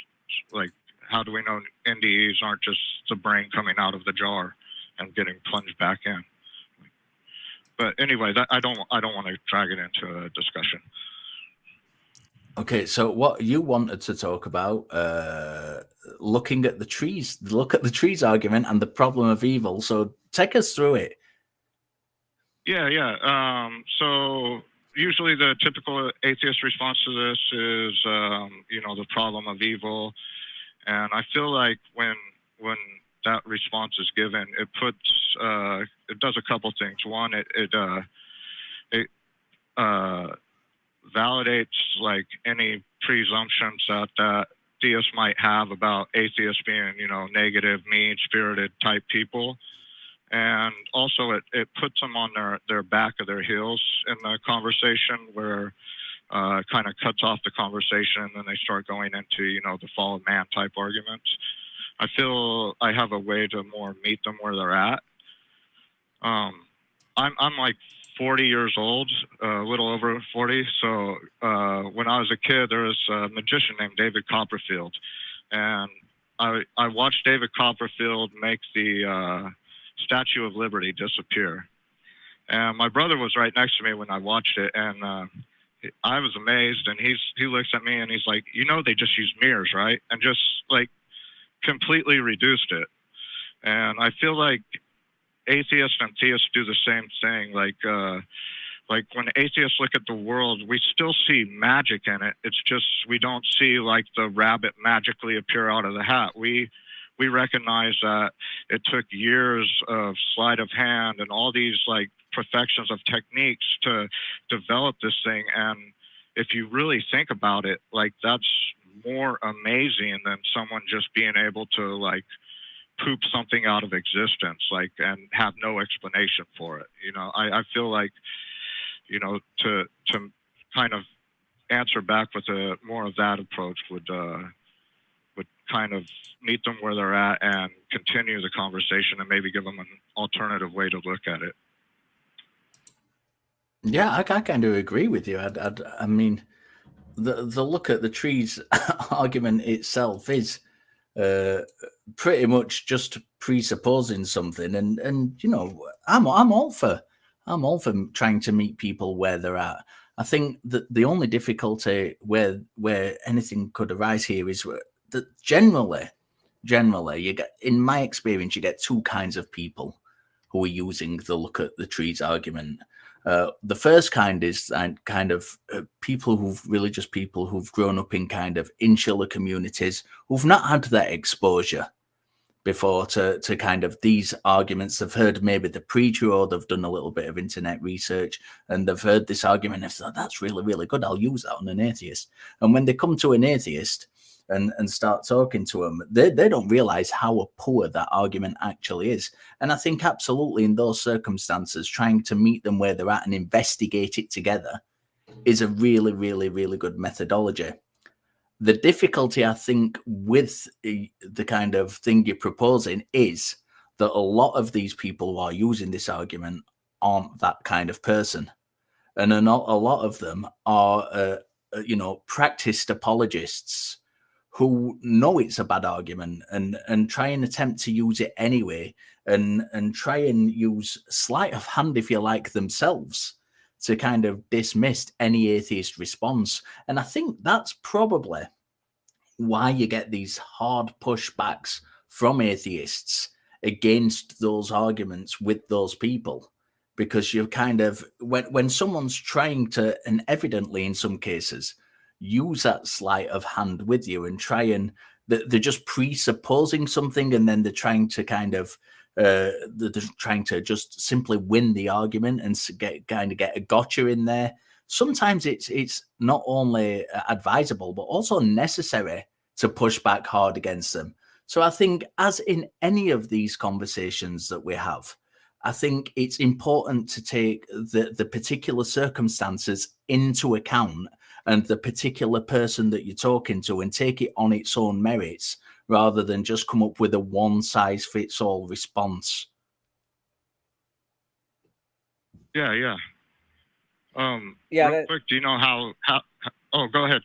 like, how do we know NDEs aren't just the brain coming out of the jar and getting plunged back in? But anyway, I don't want to drag it into a discussion. Okay, so what you wanted to talk about, looking at the trees, look at the trees argument and the problem of evil. So take us through it. Yeah. So usually the typical atheist response to this is, the problem of evil. And I feel like when that response is given, it does a couple things. One, it validates like any presumptions that theists might have about atheists being, negative, mean-spirited type people. And also it puts them on their back of their heels in the conversation, where it kind of cuts off the conversation, and then they start going into, the fallen man type arguments. I feel I have a way to more meet them where they're at. I'm like 40 years old, a little over 40. So when I was a kid, there was a magician named David Copperfield. And I watched David Copperfield make the Statue of Liberty disappear. And my brother was right next to me when I watched it. And I was amazed. And he looks at me and he's like, they just use mirrors, right? And just like completely reduced it. And I feel like atheists and theists do the same thing. Like when atheists look at the world, we still see magic in it. It's just we don't see like the rabbit magically appear out of the hat. We recognize that it took years of sleight of hand and all these like perfections of techniques to develop this thing. And if you really think about it, like that's more amazing than someone just being able to like poop something out of existence, like, and have no explanation for it. You know, I feel like, you know, to kind of answer back with a more of that approach would kind of meet them where they're at and continue the conversation and maybe give them an alternative way to look at it. Yeah, I kind of agree with you. I mean, the look at the trees argument itself is pretty much just presupposing something, and you know, I'm all for trying to meet people where they're at. I think that the only difficulty where anything could arise here is that generally you get, in my experience, you get two kinds of people who are using the look at the trees argument. The first kind is kind of people religious people who've grown up in kind of insular communities, who've not had that exposure before to kind of these arguments. They've heard maybe the preacher, or they've done a little bit of internet research and they've heard this argument and thought, that's really, really good, I'll use that on an atheist. And when they come to an atheist and start talking to them, they don't realize how poor that argument actually is. And I think absolutely in those circumstances, trying to meet them where they're at and investigate it together is a really, really, really good methodology. The difficulty, I think, with the kind of thing you're proposing is that a lot of these people who are using this argument aren't that kind of person. And a lot of them are, you know, practiced apologists who know it's a bad argument and try and attempt to use it anyway, and try and use sleight of hand, if you like, themselves to kind of dismiss any atheist response. And I think that's probably why you get these hard pushbacks from atheists against those arguments with those people, because you're kind of, when someone's trying to, and evidently in some cases, use that sleight of hand with you and try and, they're just presupposing something, and then they're trying to kind of they're trying to just simply win the argument and get a gotcha in there. Sometimes it's not only advisable but also necessary to push back hard against them. So I think, as in any of these conversations that we have, I think it's important to take the particular circumstances into account and the particular person that you're talking to, and take it on its own merits, rather than just come up with a one-size-fits-all response. Yeah. Yeah. Real quick, do you know how? Oh, go ahead.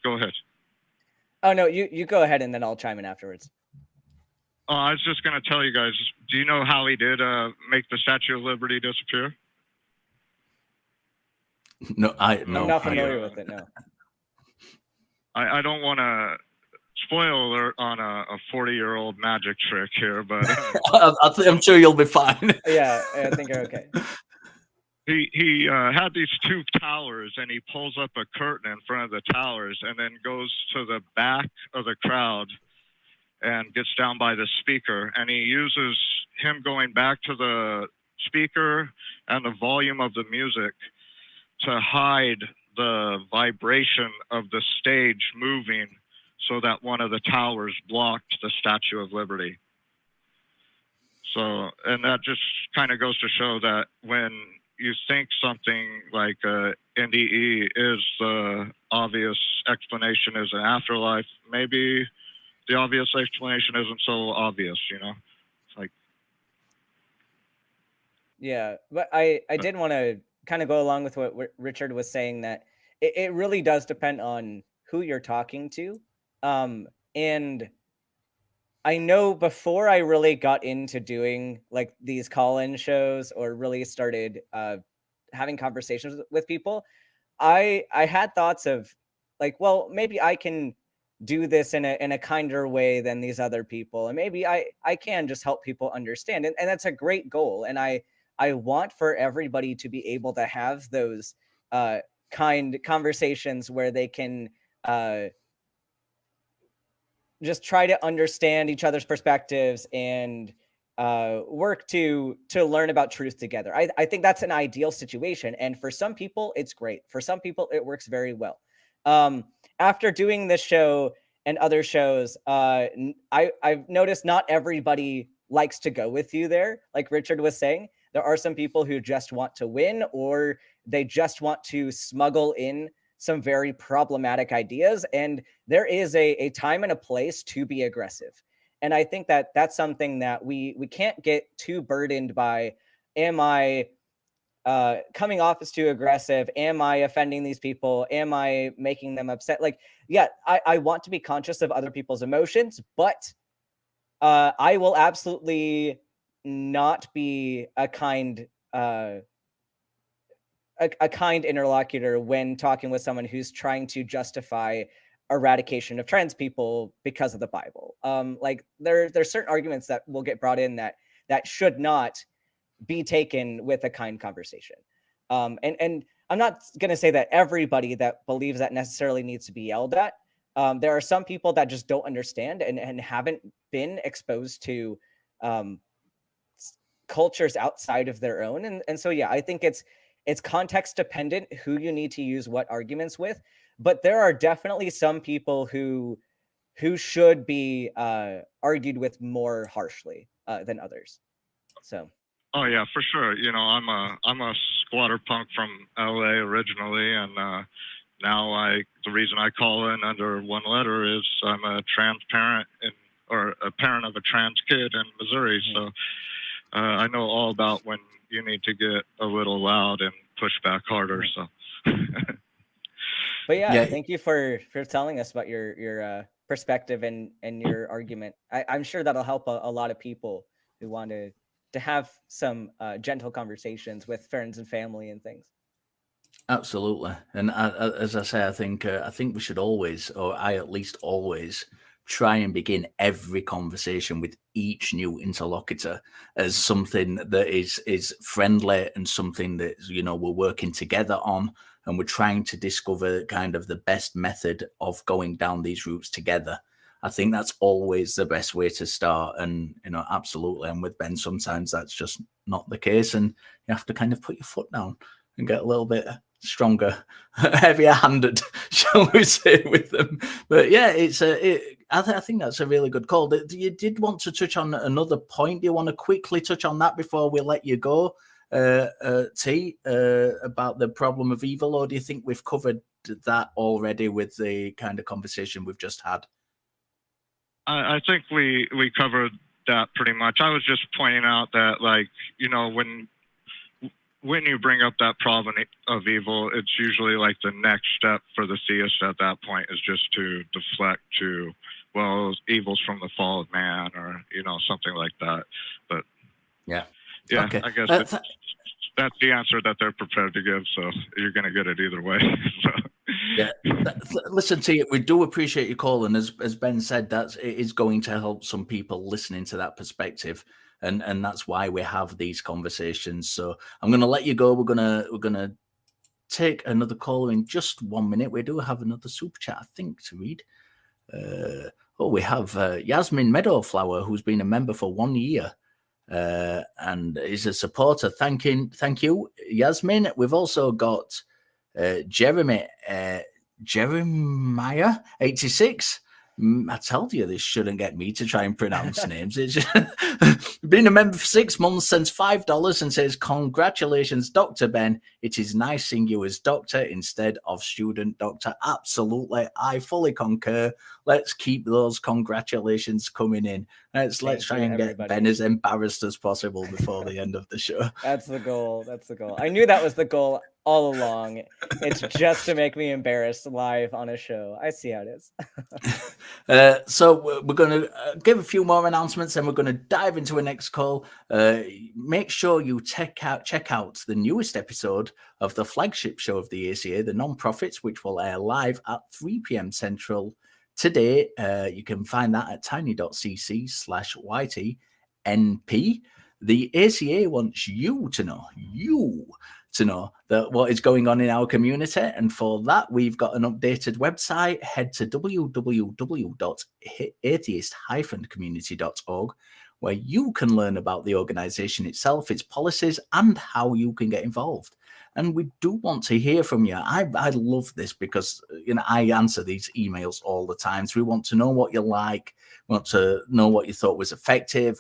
Oh no, you go ahead, and then I'll chime in afterwards. Oh, I was just going to tell you guys. Do you know how he did make the Statue of Liberty disappear? No, I'm not familiar with it. No. I don't want to spoil alert on a 40-year-old magic trick here, but I'm sure you'll be fine. Yeah, I think you're okay. He had these two towers, and he pulls up a curtain in front of the towers, and then goes to the back of the crowd and gets down by the speaker, and he uses him going back to the speaker and the volume of the music to hide the vibration of the stage moving, so that one of the towers blocked the Statue of Liberty. So, and that just kind of goes to show that when you think something like NDE is the obvious explanation is an afterlife, maybe the obvious explanation isn't so obvious, you know? It's like... Yeah, but I did want to kind of go along with what Richard was saying, that it really does depend on who you're talking to. And I know before I really got into doing like these call-in shows, or really started having conversations with people, I had thoughts of like, well, maybe I can do this in a kinder way than these other people, and maybe I can just help people understand, and that's a great goal. And I want for everybody to be able to have those kind conversations where they can just try to understand each other's perspectives and work to learn about truth together. I think that's an ideal situation, and for some people it's great. For some people it works very well. After doing this show and other shows, I've noticed not everybody likes to go with you there. Like Richard was saying, there are some people who just want to win, or they just want to smuggle in some very problematic ideas. And there is a time and a place to be aggressive. And I think that that's something that we can't get too burdened by. Am I coming off as too aggressive? Am I offending these people? Am I making them upset? Like, yeah, I want to be conscious of other people's emotions, but I will absolutely not be a kind interlocutor when talking with someone who's trying to justify eradication of trans people because of the Bible. Like there's certain arguments that will get brought in that should not be taken with a kind conversation. And I'm not going to say that everybody that believes that necessarily needs to be yelled at. There are some people that just don't understand and haven't been exposed to cultures outside of their own. And so, yeah, I think it's context dependent who you need to use what arguments with. But there are definitely some people who should be argued with more harshly than others. So. Oh yeah, for sure. You know, I'm a squatter punk from LA originally, and now the reason I call in under one letter is I'm a trans parent or a parent of a trans kid in Missouri. Mm-hmm. So I know all about when you need to get a little loud and push back harder. So. But yeah, thank you for telling us about your perspective and your argument. I'm sure that'll help a lot of people who want to have some gentle conversations with friends and family and things. Absolutely. And as I say, I think we should always, or I at least always, try and begin every conversation with each new interlocutor as something that is friendly and something that, you know, we're working together on, and we're trying to discover kind of the best method of going down these routes together. I think that's always the best way to start. And, you know, absolutely. And with Ben, sometimes that's just not the case. And you have to kind of put your foot down and get a little bit stronger, heavier handed, shall we say, with them. But yeah, I think that's a really good call. You did want to touch on another point. Do you want to quickly touch on that before we let you go, T, about the problem of evil? Or do you think we've covered that already with the kind of conversation we've just had? I think we covered that pretty much. I was just pointing out that, like, you know, when you bring up that problem of evil, it's usually like the next step for the theist at that point is just to deflect to, well, evil's from the fall of man, or, you know, something like that. But yeah, okay. I guess that's the answer that they're prepared to give. So you're going to get it either way. So. Yeah, listen to you. We do appreciate your call, and as Ben said, it is going to help some people listening to that perspective, and that's why we have these conversations. So I'm going to let you go. We're gonna take another call in just 1 minute. We do have another super chat, I think, to read. We have Yasmin Meadowflower, who's been a member for 1 year. And is a supporter. Thank you, Yasmin. We've also got Jeremiah 86. I told you this shouldn't get me to try and pronounce names. It's been a member for 6 months, sends $5 and says, "Congratulations, Dr. Ben. It is nice seeing you as doctor instead of student doctor." Absolutely, I fully concur. Let's keep those congratulations coming in. Let's try and get Ben as embarrassed as possible before the end of the show. That's the goal. I knew that was the goal all along. It's just to make me embarrassed live on a show. I see how it is. So we're going to give a few more announcements, and we're going to dive into a next call. Make sure you check out the newest episode of the flagship show of the ACA, The Non-Profits, which will air live at 3 p.m. Central today. You can find that at tiny.cc/YTNP. The ACA wants you to know that what is going on in our community, and for that we've got an updated website. Head to www.atheist-community.org, where you can learn about the organization itself, its policies, and how you can get involved. and we do want to hear from you. I love this because I answer these emails all the time. So we want to know what you like, we want to know what you thought was effective,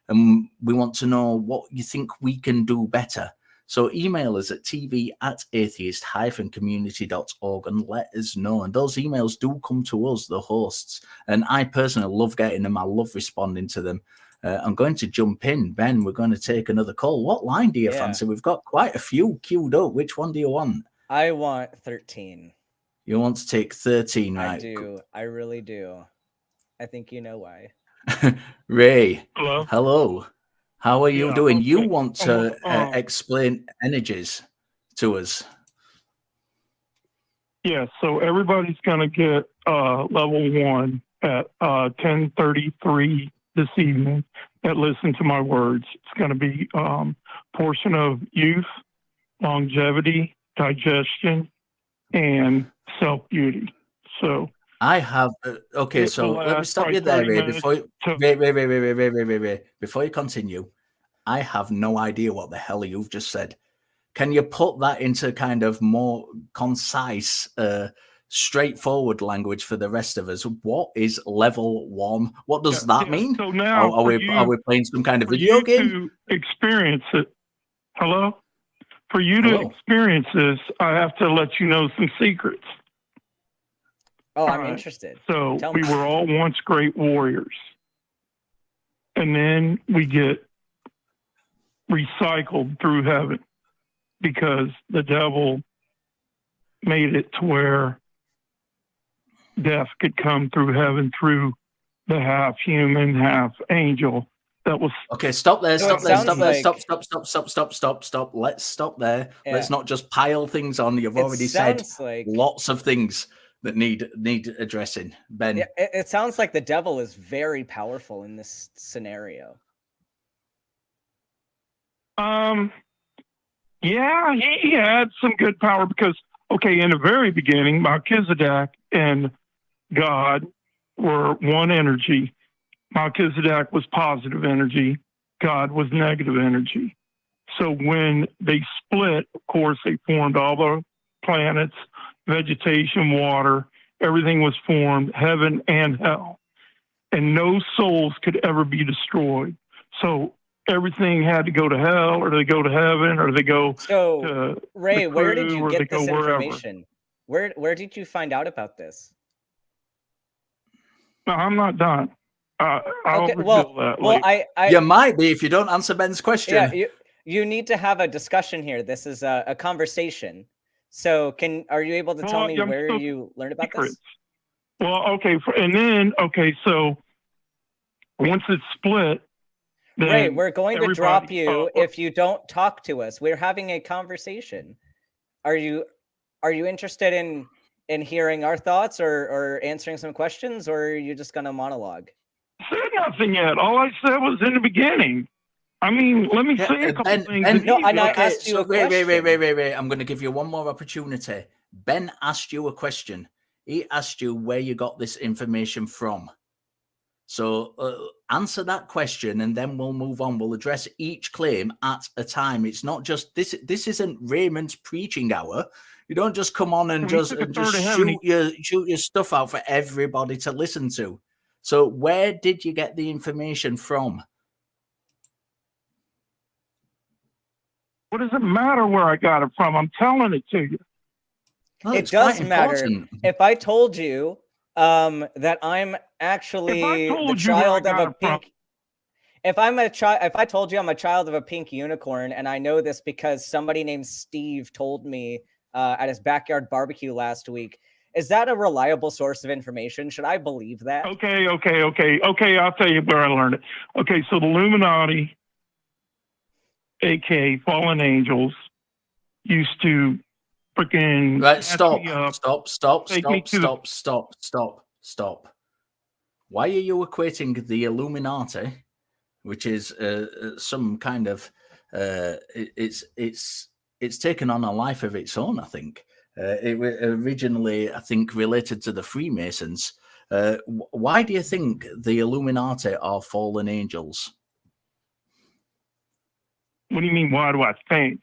and we want to know what you think we can do better. So email us at tv@atheist-community.org and let us know. And those emails do come to us, the hosts, and I personally love getting them. I love responding to them. I'm going to jump in. Ben, we're going to take another call. What line do you fancy? We've got quite a few queued up. Which one do you want? I want 13. You want to take 13, right? I do. I really do. I think you know why. Ray. Hello. Hello. How are you doing? Okay. You want to explain energies to us? Yeah, so everybody's going to get level 1 at 10:33 this evening that listen to my words. It's going to be portion of youth, longevity, digestion, and self-beauty. So I have okay. So let me stop you there, Ray. Before you continue, I have no idea what the hell you've just said. Can you put that into kind of more concise, straightforward language for the rest of us? What is level 1? What does that mean? So now are we playing some kind of video game? To experience it. Hello? For you to experience this, I have to let you know some secrets. Oh, I'm interested. So we were all once great warriors. And then we get recycled through heaven because the devil made it to where death could come through heaven through the half human, half angel. That was okay. Stop there. So Stop there. like... Stop. Let's stop there. Yeah. Let's not just pile things on. You've already said lots of things that need addressing. Ben, it sounds like the devil is very powerful in this scenario. Yeah, he had some good power because, okay, in the very beginning, Melchizedek and God were one energy. Melchizedek was positive energy. God was negative energy. So when they split, of course, they formed all the planets, vegetation, water, everything was formed, heaven and hell. And no souls could ever be destroyed. So everything had to go to hell, or they go to heaven, or they go to Ray, where did you get this information? Where did you find out about this? No, I'm not done. I'll reveal that later. You might be if you don't answer Ben's question. Yeah, you need to have a discussion here. This is a conversation. So are you able to tell me where you learned about this? Well, okay, so once it's split, Ray, we're going to drop you if you don't talk to us. We're having a conversation. Are you interested in hearing our thoughts or answering some questions, or are you just going to monologue? I said nothing yet. All I said was in the beginning. I mean, let me say a couple things. I asked you a question. Wait. I'm going to give you one more opportunity. Ben asked you a question. He asked you where you got this information from. So answer that question, and then we'll move on. We'll address each claim at a time. It's not just this. This isn't Raymond's preaching hour. You don't just come on and just shoot your stuff out for everybody to listen to. So where did you get the information from? What does it matter where I got it from? I'm telling it to you. Well, it does matter. If I told you that I'm actually the child of a pink. If I told you I'm a child of a pink unicorn, and I know this because somebody named Steve told me at his backyard barbecue last week, is that a reliable source of information? Should I believe that? Okay. I'll tell you where I learned it. Okay, so the Illuminati, aka fallen angels, used to freaking stop. Why are you equating the Illuminati, which is some kind of it's taken on a life of its own, I think. It originally, I think, related to the Freemasons. Why do you think the Illuminati are fallen angels? What do you mean, why do I think?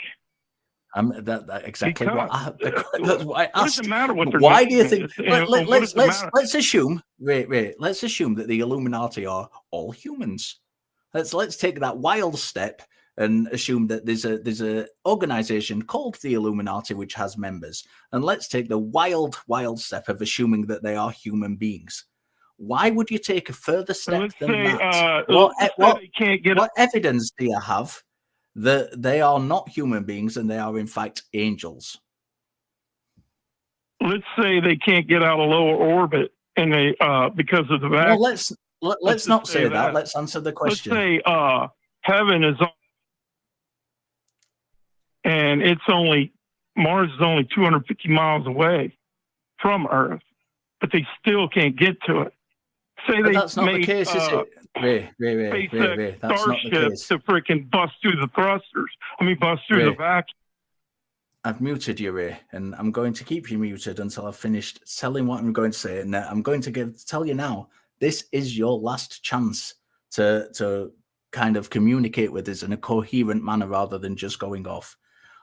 That exactly Because, that's what I what does asked. it matter what their Why do you name think? is? And what does it matter? Let's assume. Wait. Let's assume that the Illuminati are all humans. Let's take that wild step and assume that there's a organization called the Illuminati which has members, and let's take the wild step of assuming that they are human beings. Why would you take a further step Let's than say, that? they can't get What evidence do you have that they are not human beings and they are in fact angels? let's say they can't get out of lower orbit and they because of the vacuum. Well, let's not say that. Let's answer the question. Let's say heaven is and it's only Mars is only 250 miles away from Earth, but they still can't get to it. Say But they that's not the made, case, is it? Ray. That's not the case. to freaking bust through the thrusters. Bust through the vacuum. I've muted you, Ray, and I'm going to keep you muted until I've finished telling what I'm going to say. And I'm going to tell you now, this is your last chance to kind of communicate with us in a coherent manner rather than just going off.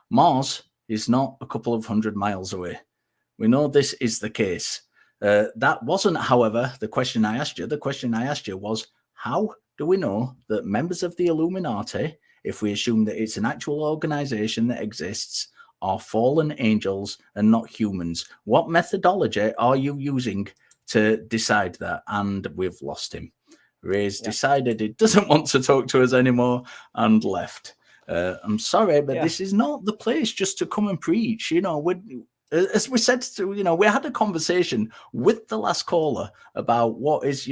Mars is not a couple of 100 miles away. We know this is the case. That wasn't, however, the question I asked you. The question I asked you was, how do we know that members of the Illuminati, if we assume that it's an actual organization that exists, are fallen angels and not humans? What methodology are you using to decide that? And we've lost him. Ray's decided he doesn't want to talk to us anymore and left. I'm sorry, but this is not the place just to come and preach. As we said, we had a conversation with the last caller about what is,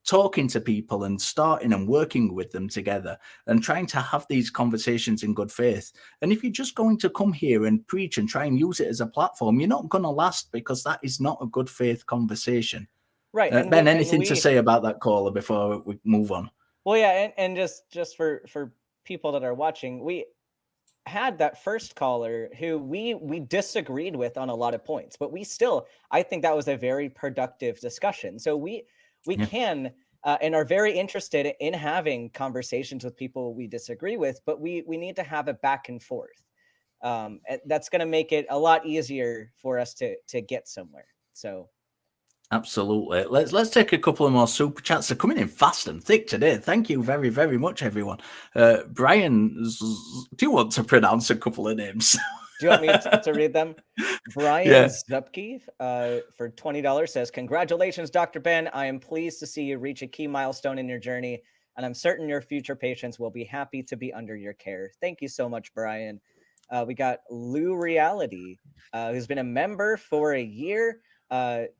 talking to people and starting and working with them together and trying to have these conversations in good faith. And if you're just going to come here and preach and try and use it as a platform, you're not going to last, because that is not a good faith conversation. Right. Ben, anything to say about that caller before we move on? Well, yeah, and just for people that are watching, we had that first caller who we disagreed with on a lot of points, but I think that was a very productive discussion. So we can and are very interested in having conversations with people we disagree with, but we need to have a back and forth. That's going to make it a lot easier for us to get somewhere. So. Absolutely. Let's take a couple of more super chats. They're coming in fast and thick today. Thank you very, very much, everyone. Brian, do you want to pronounce a couple of names? Do you want me to read them? Brian Zak-OK for $20 says, "Congratulations, Dr. Ben. I am pleased to see you reach a key milestone in your journey, and I'm certain your future patients will be happy to be under your care." Thank you so much, Brian. We got Lou Reality, who's been a member for a year.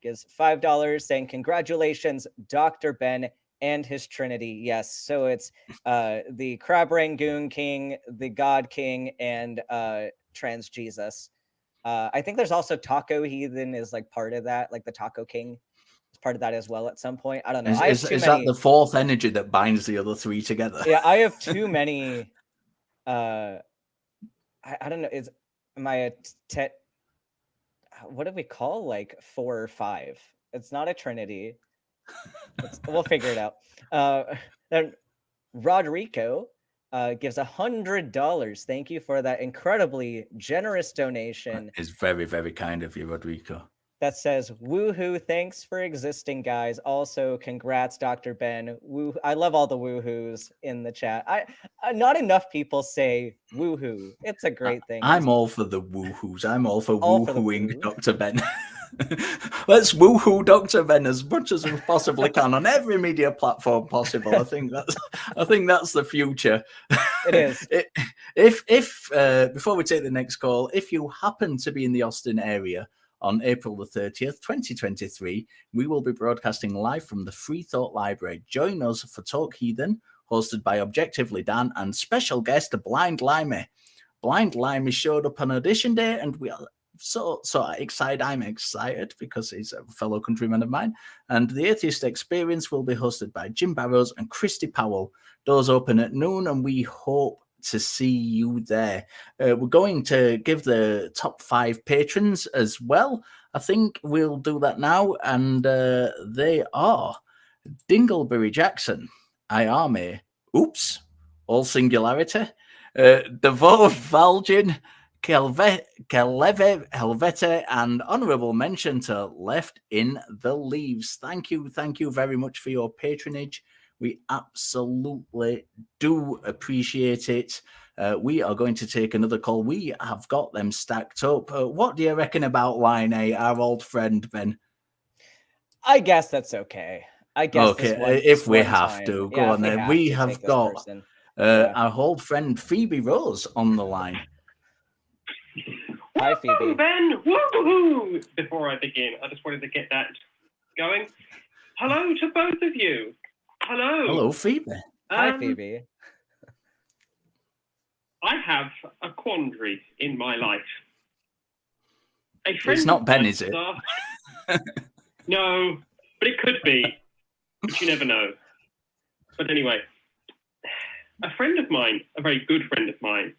Gives $5 saying, "Congratulations, Dr. Ben and his Trinity." Yes, so it's the Crab Rangoon King, the God King, and Trans Jesus. I think there's also Taco Heathen is like part of that, like the Taco King is part of that as well at some point. I don't know. Is that the fourth energy that binds the other three together? Yeah, I have too many. I don't know. Am I a what do we call like 4 or 5? It's not a Trinity. We'll figure it out. Then Rodrigo gives $100. Thank you for that incredibly generous donation. It's very, very kind of you, Rodrigo. That says, "Woohoo, thanks for existing, guys. Also, congrats, Dr. Ben." Woo! I love all the woohoos in the chat. Not enough people say woohoo. It's a great thing. I'm all for the woohoos. I'm all for woohooing Dr. Ben. Let's woohoo Dr. Ben as much as we possibly can on every media platform possible. I think that's the future. It is. If before we take the next call, if you happen to be in the Austin area on April the 30th, 2023, we will be broadcasting live from the Free Thought Library. Join us for Talk Heathen, hosted by Objectively Dan and special guest Blind Limey. Blind Limey showed up on audition day, and we are so excited. I'm excited because he's a fellow countryman of mine. And the Atheist Experience will be hosted by Jim Barrows and Christy Powell. Doors open at noon, and we hope to see you there. We're going to give the top 5 patrons as well. I think we'll do that now, and they are Dingleberry Jackson, Iame, Oops, all singularity, Devoe Valgin, Helvete, and honourable mention to Left in the Leaves. Thank you very much for your patronage. We absolutely do appreciate it. We are going to take another call. We have got them stacked up. What do you reckon about line A, our old friend Ben? I guess that's okay. I guess okay, if we have time. to, yeah, go on then. We have got our old friend Phoebe Rose on the line. Hi, Phoebe. Ben! Woo-hoo! Before I begin, I just wanted to get that going. Hello to both of you. Hello. Hello, Phoebe. Hi, Phoebe. I have a quandary in my life. It's not Ben, is it? No, but it could be. But you never know. But anyway, a friend of mine, a very good friend of mine,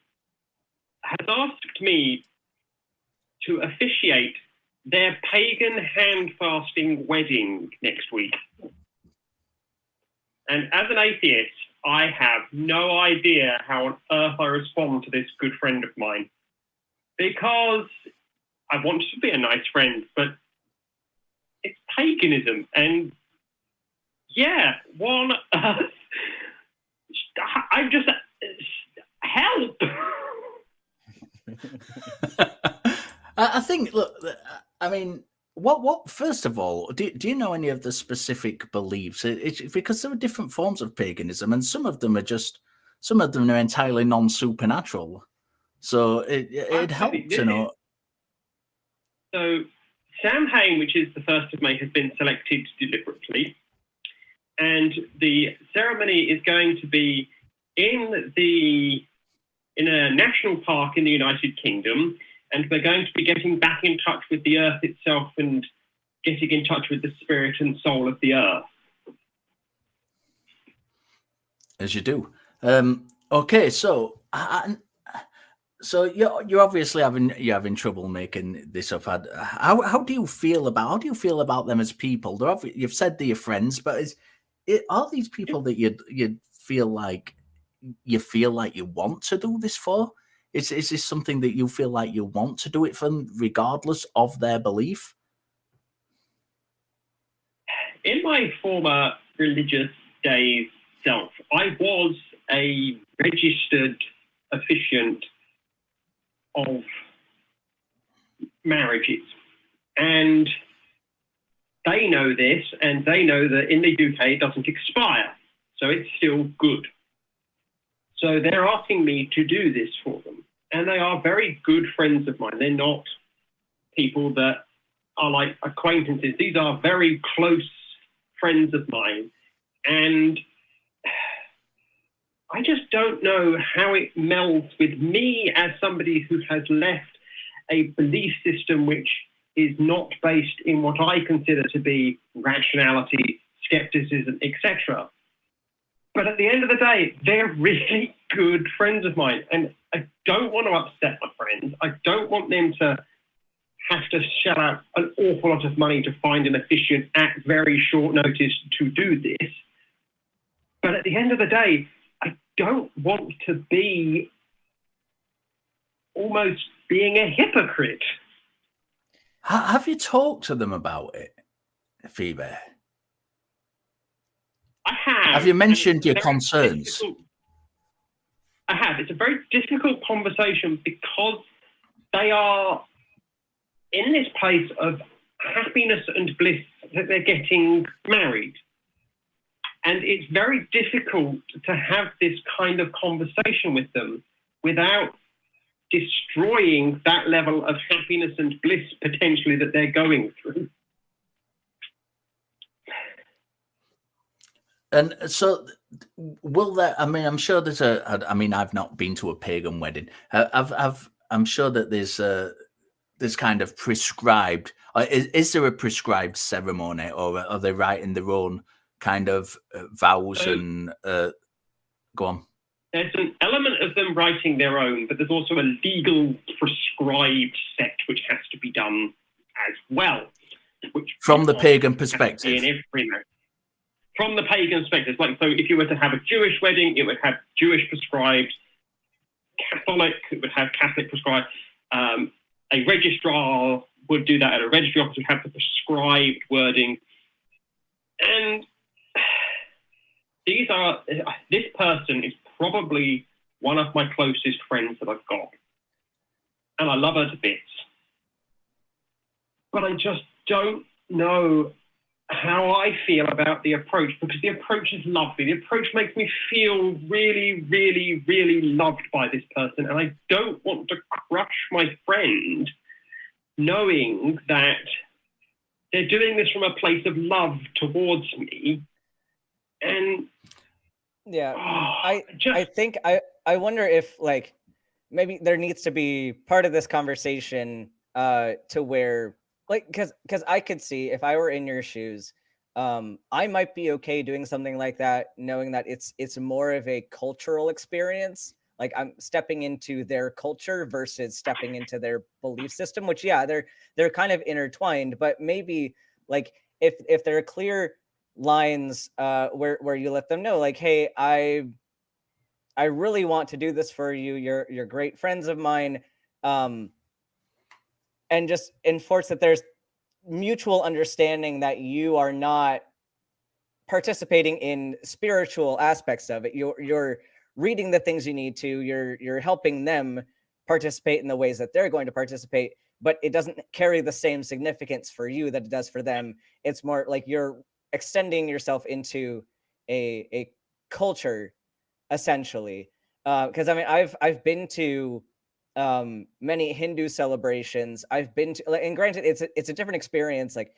has asked me to officiate their pagan hand-fasting wedding next week. And as an atheist, I have no idea how on earth I respond to this good friend of mine. Because I want to be a nice friend, but it's paganism. And yeah, what on earth? I'm just... help! I think, look, I mean, what? First of all, do you know any of the specific beliefs? It's because there are different forms of paganism, and some of them are entirely non-supernatural. So it helps to know. So Samhain, which is the 1st of May, has been selected deliberately, and the ceremony is going to be in a national park in the United Kingdom. And we're going to be getting back in touch with the earth itself and getting in touch with the spirit and soul of the earth. As you do. Okay, so you're obviously having trouble making this up. How do you feel about them as people? You've said they're your friends, but are these people that you feel like you want to do this for? Is this something that you feel like you want to do it for them, regardless of their belief? In my former religious days self, I was a registered officiant of marriages. And they know this, and they know that in the UK it doesn't expire. So it's still good. So they're asking me to do this for them. And they are very good friends of mine. They're not people that are like acquaintances. These are very close friends of mine. And I just don't know how it melds with me as somebody who has left a belief system which is not based in what I consider to be rationality, skepticism, etc. But at the end of the day, they're really good friends of mine. And I don't want to upset my friends. I don't want them to have to shell out an awful lot of money to find an officiant at very short notice to do this. But at the end of the day, I don't want to be almost being a hypocrite. Have you talked to them about it, Phoebe? I have. Have you mentioned your concerns? I have. It's a very difficult conversation because they are in this place of happiness and bliss that they're getting married. And it's very difficult to have this kind of conversation with them without destroying that level of happiness and bliss potentially that they're going through. And so, will there? I mean, I'm sure there's I've not been to a pagan wedding. I'm sure that there's kind of prescribed. Is there a prescribed ceremony, or are they writing their own kind of vows and go on? There's an element of them writing their own, but there's also a legal prescribed set which has to be done as well. Which from the pagan perspective. In every marriage. From the pagan perspective, like, so if you were to have a Jewish wedding, it would have Jewish prescribed. Catholic, it would have Catholic prescribed. A registrar would do that, and a registry officer would have the prescribed wording. And this person is probably one of my closest friends that I've got. And I love her to bits. But I just don't know how I feel about the approach, because the approach is lovely. The approach makes me feel really, really, really loved by this person. And I don't want to crush my friend knowing that they're doing this from a place of love towards me. And yeah, I think I wonder if, like, maybe there needs to be part of this conversation to where, like, because I could see, if I were in your shoes, I might be okay doing something like that, knowing that it's more of a cultural experience. Like, I'm stepping into their culture versus stepping into their belief system, which, yeah, they're kind of intertwined. But maybe, like, if there are clear lines where you let them know, like, hey, I really want to do this for you. You're great friends of mine, and just enforce that there's mutual understanding that you are not participating in spiritual aspects of it. You're reading the things you need to. You're helping them participate in the ways that they're going to participate, but it doesn't carry the same significance for you that it does for them. It's more like you're extending yourself into a culture, essentially. Because I mean, I've been to many Hindu celebrations. I've been to, and granted, it's a different experience, like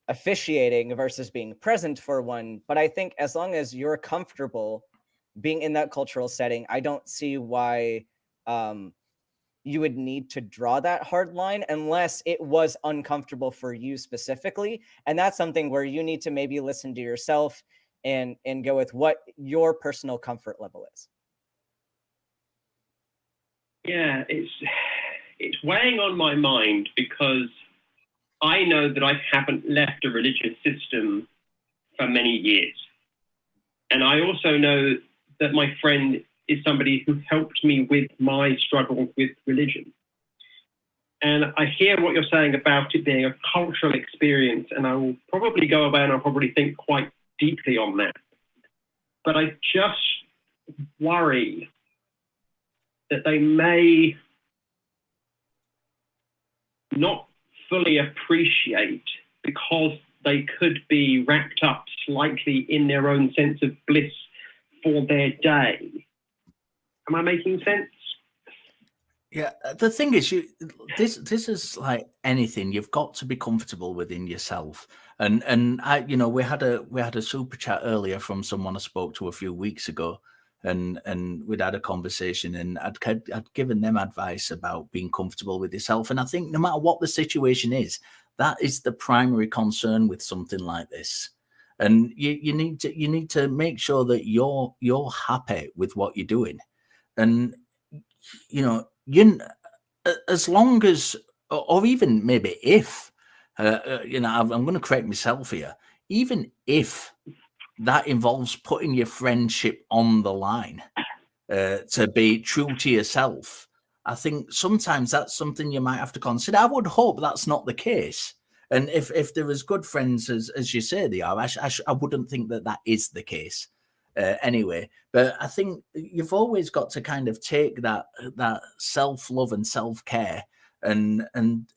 officiating versus being present for one. But I think as long as you're comfortable being in that cultural setting, I don't see why you would need to draw that hard line unless it was uncomfortable for you specifically. And that's something where you need to maybe listen to yourself and go with what your personal comfort level is. Yeah, it's weighing on my mind, because I know that I haven't left a religious system for many years. And I also know that my friend is somebody who helped me with my struggle with religion. And I hear what you're saying about it being a cultural experience, and I will probably go away and I'll probably think quite deeply on that. But I just worry that they may not fully appreciate, because they could be wrapped up slightly in their own sense of bliss for their day. Am I making sense? Yeah, the thing is, this is like anything. You've got to be comfortable within yourself. And I, we had a super chat earlier from someone I spoke to a few weeks ago, and we'd had a conversation, and I'd given them advice about being comfortable with yourself. And I think no matter what the situation is, that is the primary concern with something like this. And you need to make sure that you're happy with what you're doing. And as long as, or even maybe if, I'm going to correct myself here, even if that involves putting your friendship on the line to be true to yourself, I think sometimes that's something you might have to consider. I would hope that's not the case. And if they're as good friends as you say they are, I wouldn't think that is the case. Anyway, but I think you've always got to kind of take that self-love and self-care, and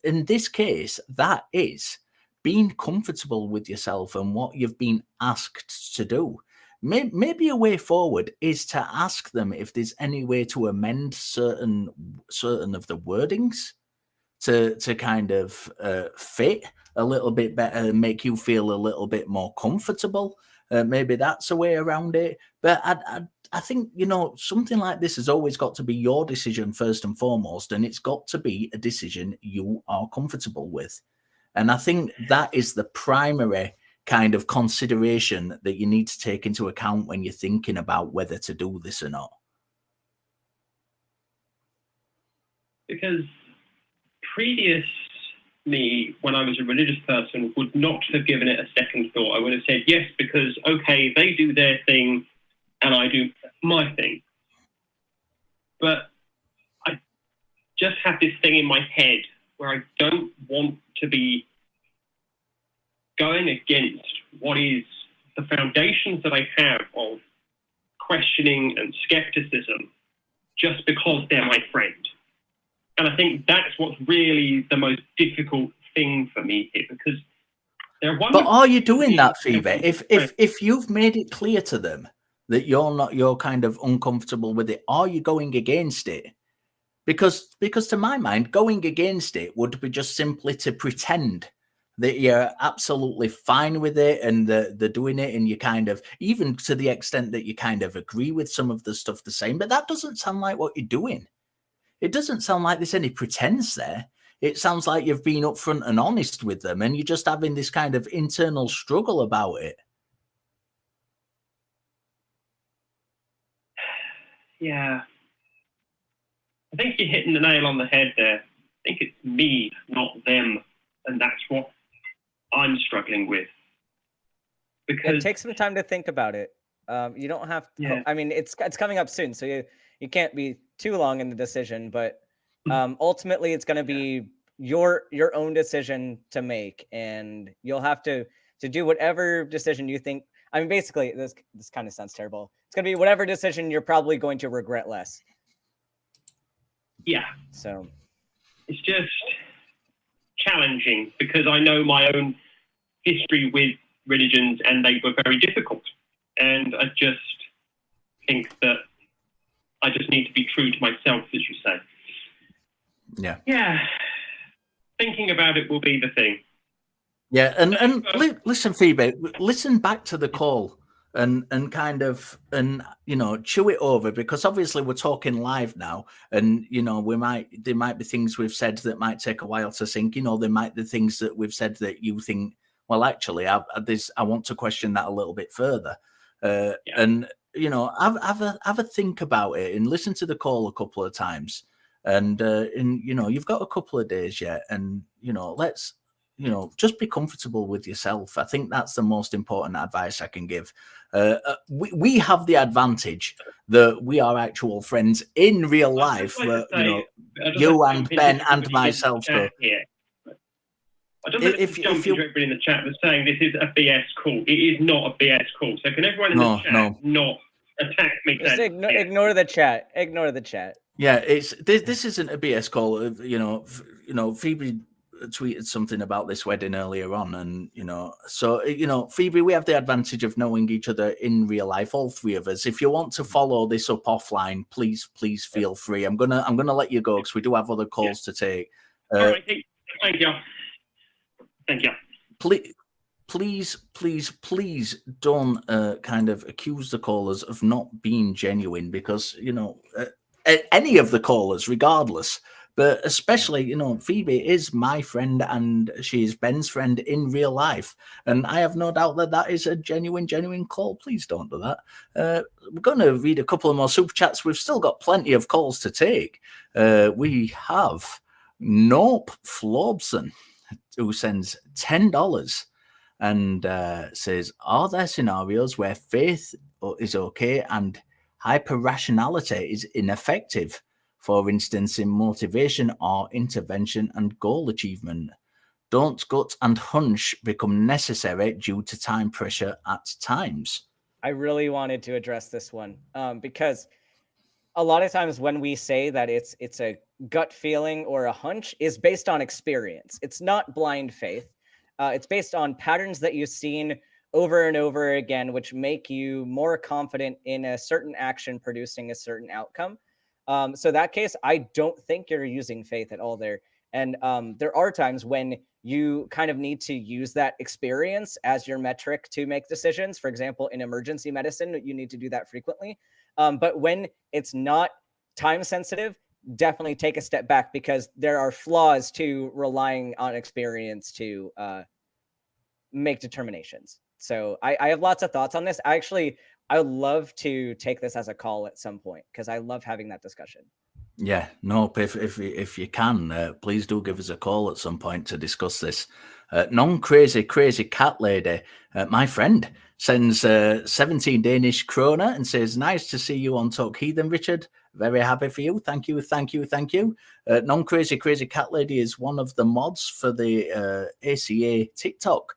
in this case, that is being comfortable with yourself and what you've been asked to do. Maybe a way forward is to ask them if there's any way to amend certain of the wordings to kind of fit a little bit better and make you feel a little bit more comfortable. Maybe that's a way around it. But I think, something like this has always got to be your decision first and foremost, and it's got to be a decision you are comfortable with. And I think that is the primary kind of consideration that you need to take into account when you're thinking about whether to do this or not. Because previous me, when I was a religious person, would not have given it a second thought. I would have said yes, because, okay, they do their thing and I do my thing. But I just have this thing in my head where I don't want to be going against what is the foundations that I have of questioning and skepticism just because they're my friend. And I think that's what's really the most difficult thing for me here, because they're one. But are you doing that, Phoebe? If you've made it clear to them that you're kind of uncomfortable with it, are you going against it? Because to my mind, going against it would be just simply to pretend that you're absolutely fine with it and they're doing it, and you kind of, even to the extent that you kind of agree with some of the stuff they're saying, but that doesn't sound like what you're doing. It doesn't sound like there's any pretense there. It sounds like you've been upfront and honest with them, and you're just having this kind of internal struggle about it. Yeah. I think you're hitting the nail on the head there. I think it's me, not them. And that's what I'm struggling with. Because it takes some time to think about it. You don't have to, Yeah. I mean, it's coming up soon, so you can't be too long in the decision, but ultimately it's going to be your own decision to make, and you'll have to do whatever decision you think. I mean, basically, this kind of sounds terrible. It's going to be whatever decision you're probably going to regret less. Yeah. So it's just challenging because I know my own history with religions, and they were very difficult. And I just think that I just need to be true to myself, as you say. Yeah. Yeah. Thinking about it will be the thing. Yeah, and listen, Phoebe, listen back to the call and kind of, and chew it over, because obviously we're talking live now, and there might be things we've said that might take a while to sink. There might be things that we've said that you think, well, actually, I want to question that a little bit further. Yeah. And have a think about it and listen to the call a couple of times, and you've got a couple of days yet, and let's just be comfortable with yourself. I think that's the most important advice I can give. We have the advantage that we are actual friends in real life. You and Ben and myself. So I don't want to jump into everybody in the chat that's saying this is a BS call. It is not a BS call. So can everyone in the chat not attack me? Just ignore the chat. Ignore the chat. Yeah, this isn't a BS call. Phoebe tweeted something about this wedding earlier on, and Phoebe, we have the advantage of knowing each other in real life, all three of us. If you want to follow this up offline, please feel free. I'm gonna let you go because we do have other calls to take. All right, thank you. Thank you. Please don't kind of accuse the callers of not being genuine, because any of the callers, regardless, but especially Phoebe is my friend and she is Ben's friend in real life, and I have no doubt that is a genuine call. Please don't do that. We're going to read a couple of more super chats. We've still got plenty of calls to take. We have Nope Flobson, who sends $10 and says, are there scenarios where faith is okay and hyper rationality is ineffective? For instance, in motivation or intervention and goal achievement, don't gut and hunch become necessary due to time pressure at times? I really wanted to address this one because a lot of times when we say that it's a gut feeling or a hunch is based on experience. It's not blind faith. It's based on patterns that you've seen over and over again, which make you more confident in a certain action producing a certain outcome. So that case, I don't think you're using faith at all there. And there are times when you kind of need to use that experience as your metric to make decisions. For example, in emergency medicine, you need to do that frequently. But when it's not time sensitive, definitely take a step back, because there are flaws to relying on experience to make determinations. So I have lots of thoughts on this. I would love to take this as a call at some point, because I love having that discussion. Yeah, nope. If you can, please do give us a call at some point to discuss this. Non-crazy cat lady, my friend, sends 17 Danish kroner and says, "Nice to see you on Talk Heathen, Richard. Very happy for you. Thank you. Non-crazy cat lady is one of the mods for the ACA TikTok.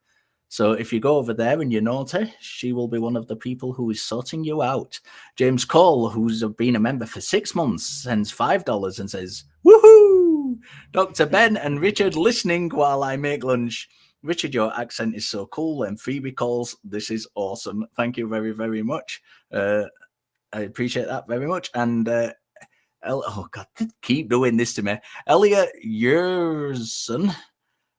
So if you go over there and you're naughty, she will be one of the people who is sorting you out." James Cole, who's been a member for 6 months, sends $5 and says, "Woohoo! Dr. Ben and Richard listening while I make lunch. Richard, your accent is so cool." And Phoebe calls, "This is awesome." Thank you very, very much. I appreciate that very much. And oh God, keep doing this to me. Elliot Yerson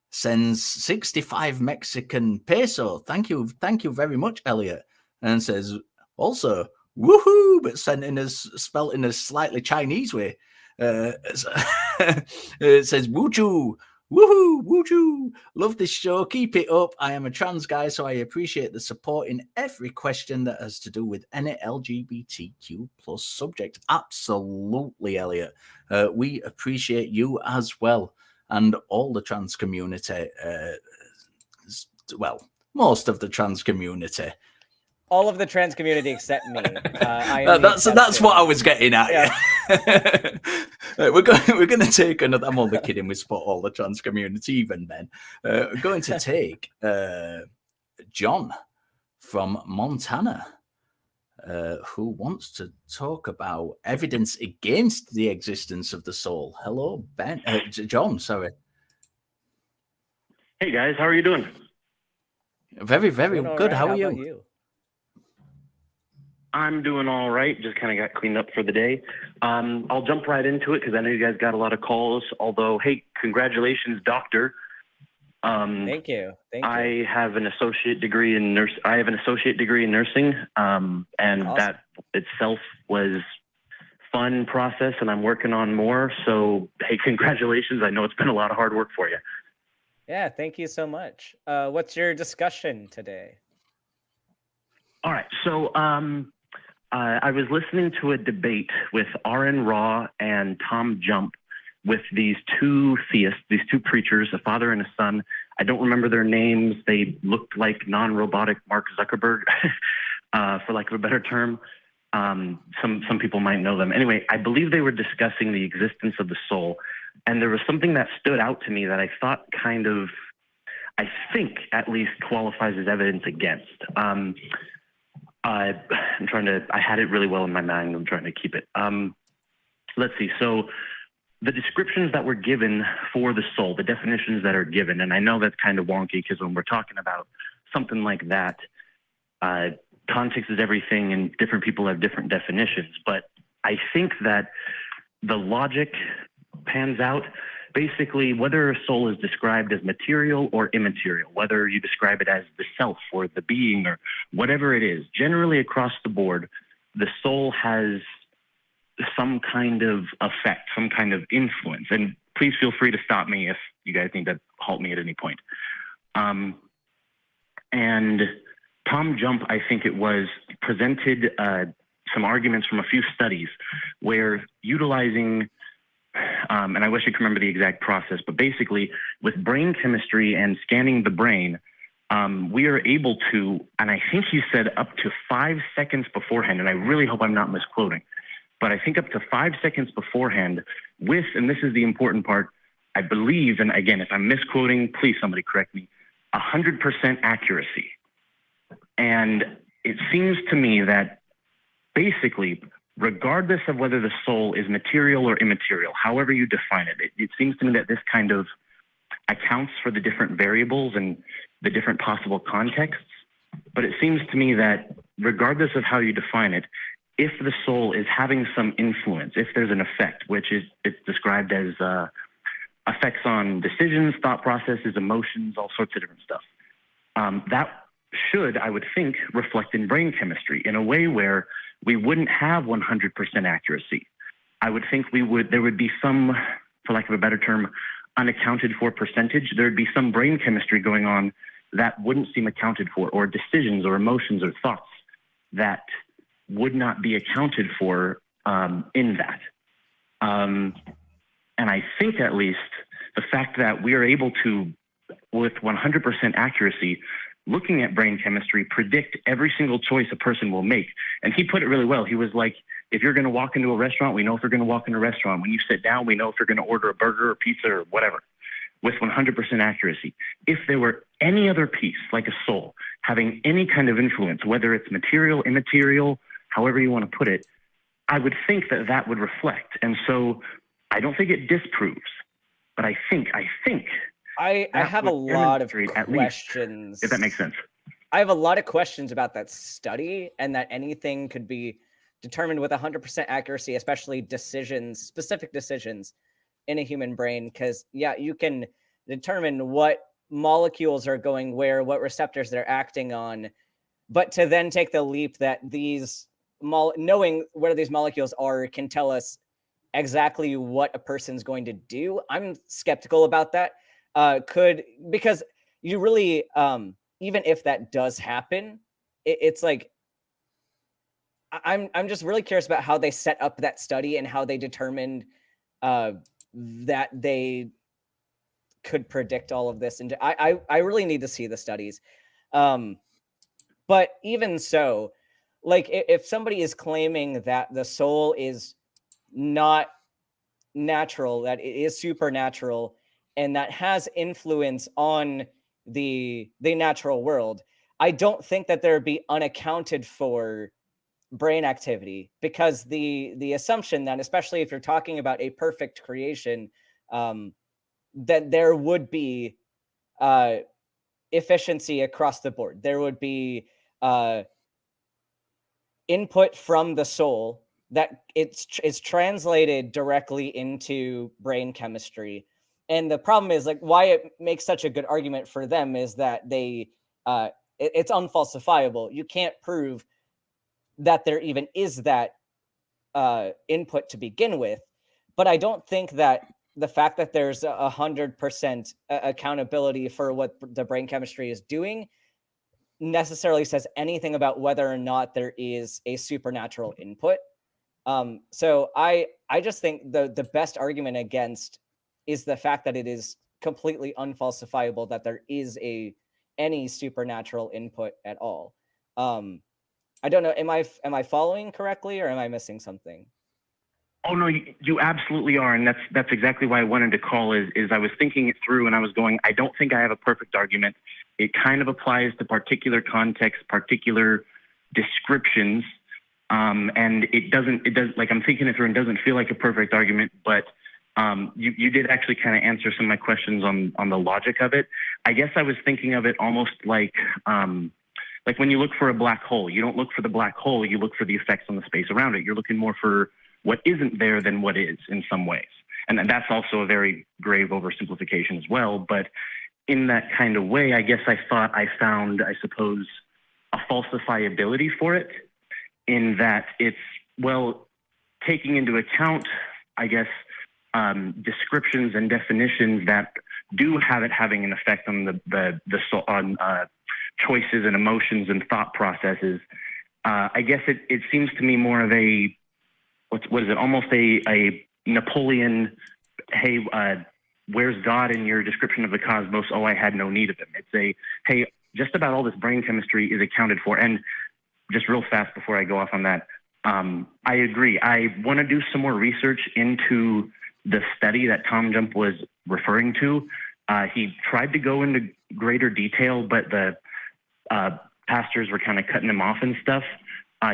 sends 65 Mexican peso. Thank you very much, Elliot. And says, also, "Woohoo!" but spelled in a slightly Chinese way. It says, "Woochoo! Woohoo! Woochoo! Love this show. Keep it up. I am a trans guy, so I appreciate the support in every question that has to do with any LGBTQ plus subject." Absolutely, Elliot. We appreciate you as well. And all the trans community, well, most of the trans community. All of the trans community except me. That's what I was getting at. Yeah. We're going to take another. I'm only kidding. We spot all the trans community, even then. We're going to take John from Montana, who wants to talk about evidence against the existence of the soul. Hello, Ben. John, sorry. Hey, guys. How are you doing? Very, very good. Right. How are about you? I'm doing all right. Just kind of got cleaned up for the day. I'll jump right into it because I know you guys got a lot of calls. Although, hey, congratulations, doctor. Thank you. I have an associate degree in nursing, and awesome. That itself was fun process, and I'm working on more. So, hey, congratulations. I know it's been a lot of hard work for you. Yeah, thank you so much. What's your discussion today? All right. So, I was listening to a debate with Erin-F.L. and Tom Jump with these two theists, these two preachers, a father and a son. I don't remember their names. They looked like non-robotic Mark Zuckerberg, for lack of a better term. Some people might know them. Anyway, I believe they were discussing the existence of the soul. And there was something that stood out to me that I thought I think at least qualifies as evidence against. I had it really well in my mind. I'm trying to keep it. Let's see. So the descriptions that were given for the soul, the definitions that are given, and I know that's kind of wonky because when we're talking about something like that, context is everything and different people have different definitions. But I think that the logic pans out. Basically, whether a soul is described as material or immaterial, whether you describe it as the self or the being or whatever it is, generally across the board, the soul has some kind of effect, some kind of influence. And please feel free to stop me if you guys need to halt me at any point. And Tom Jump, I think it was, presented some arguments from a few studies where utilizing and I wish I could remember the exact process, but basically with brain chemistry and scanning the brain, we are able to, and I think he said up to 5 seconds beforehand, and I really hope I'm not misquoting, but I think up to 5 seconds beforehand with, and this is the important part, I believe, and again, if I'm misquoting, please somebody correct me, 100% accuracy. And it seems to me that basically, regardless of whether the soul is material or immaterial, however you define it, it seems to me that this kind of accounts for the different variables and the different possible contexts. But it seems to me that regardless of how you define it, if the soul is having some influence, if there's an effect, which is it's described as effects on decisions, thought processes, emotions, all sorts of different stuff, that should, I would think, reflect in brain chemistry in a way where we wouldn't have 100% accuracy. I would think there would be some, for lack of a better term, unaccounted for percentage. There would be some brain chemistry going on that wouldn't seem accounted for, or decisions or emotions or thoughts that would not be accounted for in that. And I think at least the fact that we are able to, with 100% accuracy, looking at brain chemistry, predict every single choice a person will make. And he put it really well. He was like, if you're going to walk into a restaurant, we know if you're going to walk into a restaurant. When you sit down, we know if you're going to order a burger or pizza or whatever, with 100% accuracy. If there were any other piece, like a soul, having any kind of influence, whether it's material, immaterial, however you want to put it, I would think that that would reflect. And so I don't think it disproves, but I think I have a lot of questions. Least, if that makes sense. I have a lot of questions about that study and that anything could be determined with 100% accuracy, especially decisions, specific decisions in a human brain. Because, yeah, you can determine what molecules are going where, what receptors they're acting on. But to then take the leap that these, knowing where these molecules are can tell us exactly what a person's going to do, I'm skeptical about that. Because you really, even if that does happen, it's like, I'm just really curious about how they set up that study and how they determined that they could predict all of this. And I really need to see the studies. But even so, like if somebody is claiming that the soul is not natural, that it is supernatural, and that has influence on the natural world, I don't think that there would be unaccounted for brain activity, because the assumption that, especially if you're talking about a perfect creation, that there would be efficiency across the board. There would be input from the soul that it's translated directly into brain chemistry. And the problem is, like, why it makes such a good argument for them is that they it's unfalsifiable. You can't prove that there even is that input to begin with. But I don't think that the fact that there's 100% accountability for what the brain chemistry is doing necessarily says anything about whether or not there is a supernatural input. So I just think the best argument against is the fact that it is completely unfalsifiable, that there is any supernatural input at all. I don't know. Am I following correctly, or am I missing something? Oh no, you absolutely are, and that's exactly why I wanted to call. Is I was thinking it through, and I was going, I don't think I have a perfect argument. It kind of applies to particular context, particular descriptions, and it does like, I'm thinking it through and doesn't feel like a perfect argument, but you did actually kind of answer some of my questions on the logic of it. I guess I was thinking of it almost like when you look for a black hole, you don't look for the black hole, you look for the effects on the space around it. You're looking more for what isn't there than what is in some ways. And that's also a very grave oversimplification as well. But in that kind of way, I guess I thought I found, I suppose, a falsifiability for it, in that it's, well, taking into account, I guess, descriptions and definitions that do have it having an effect on the choices and emotions and thought processes. I guess it seems to me more of a, what is it? Almost a Napoleon, hey, where's God in your description of the cosmos? Oh, I had no need of him. It's a, hey, just about all this brain chemistry is accounted for. And just real fast before I go off on that, I agree. I want to do some more research into the study that Tom Jump was referring to. He tried to go into greater detail, but the pastors were kind of cutting him off and stuff.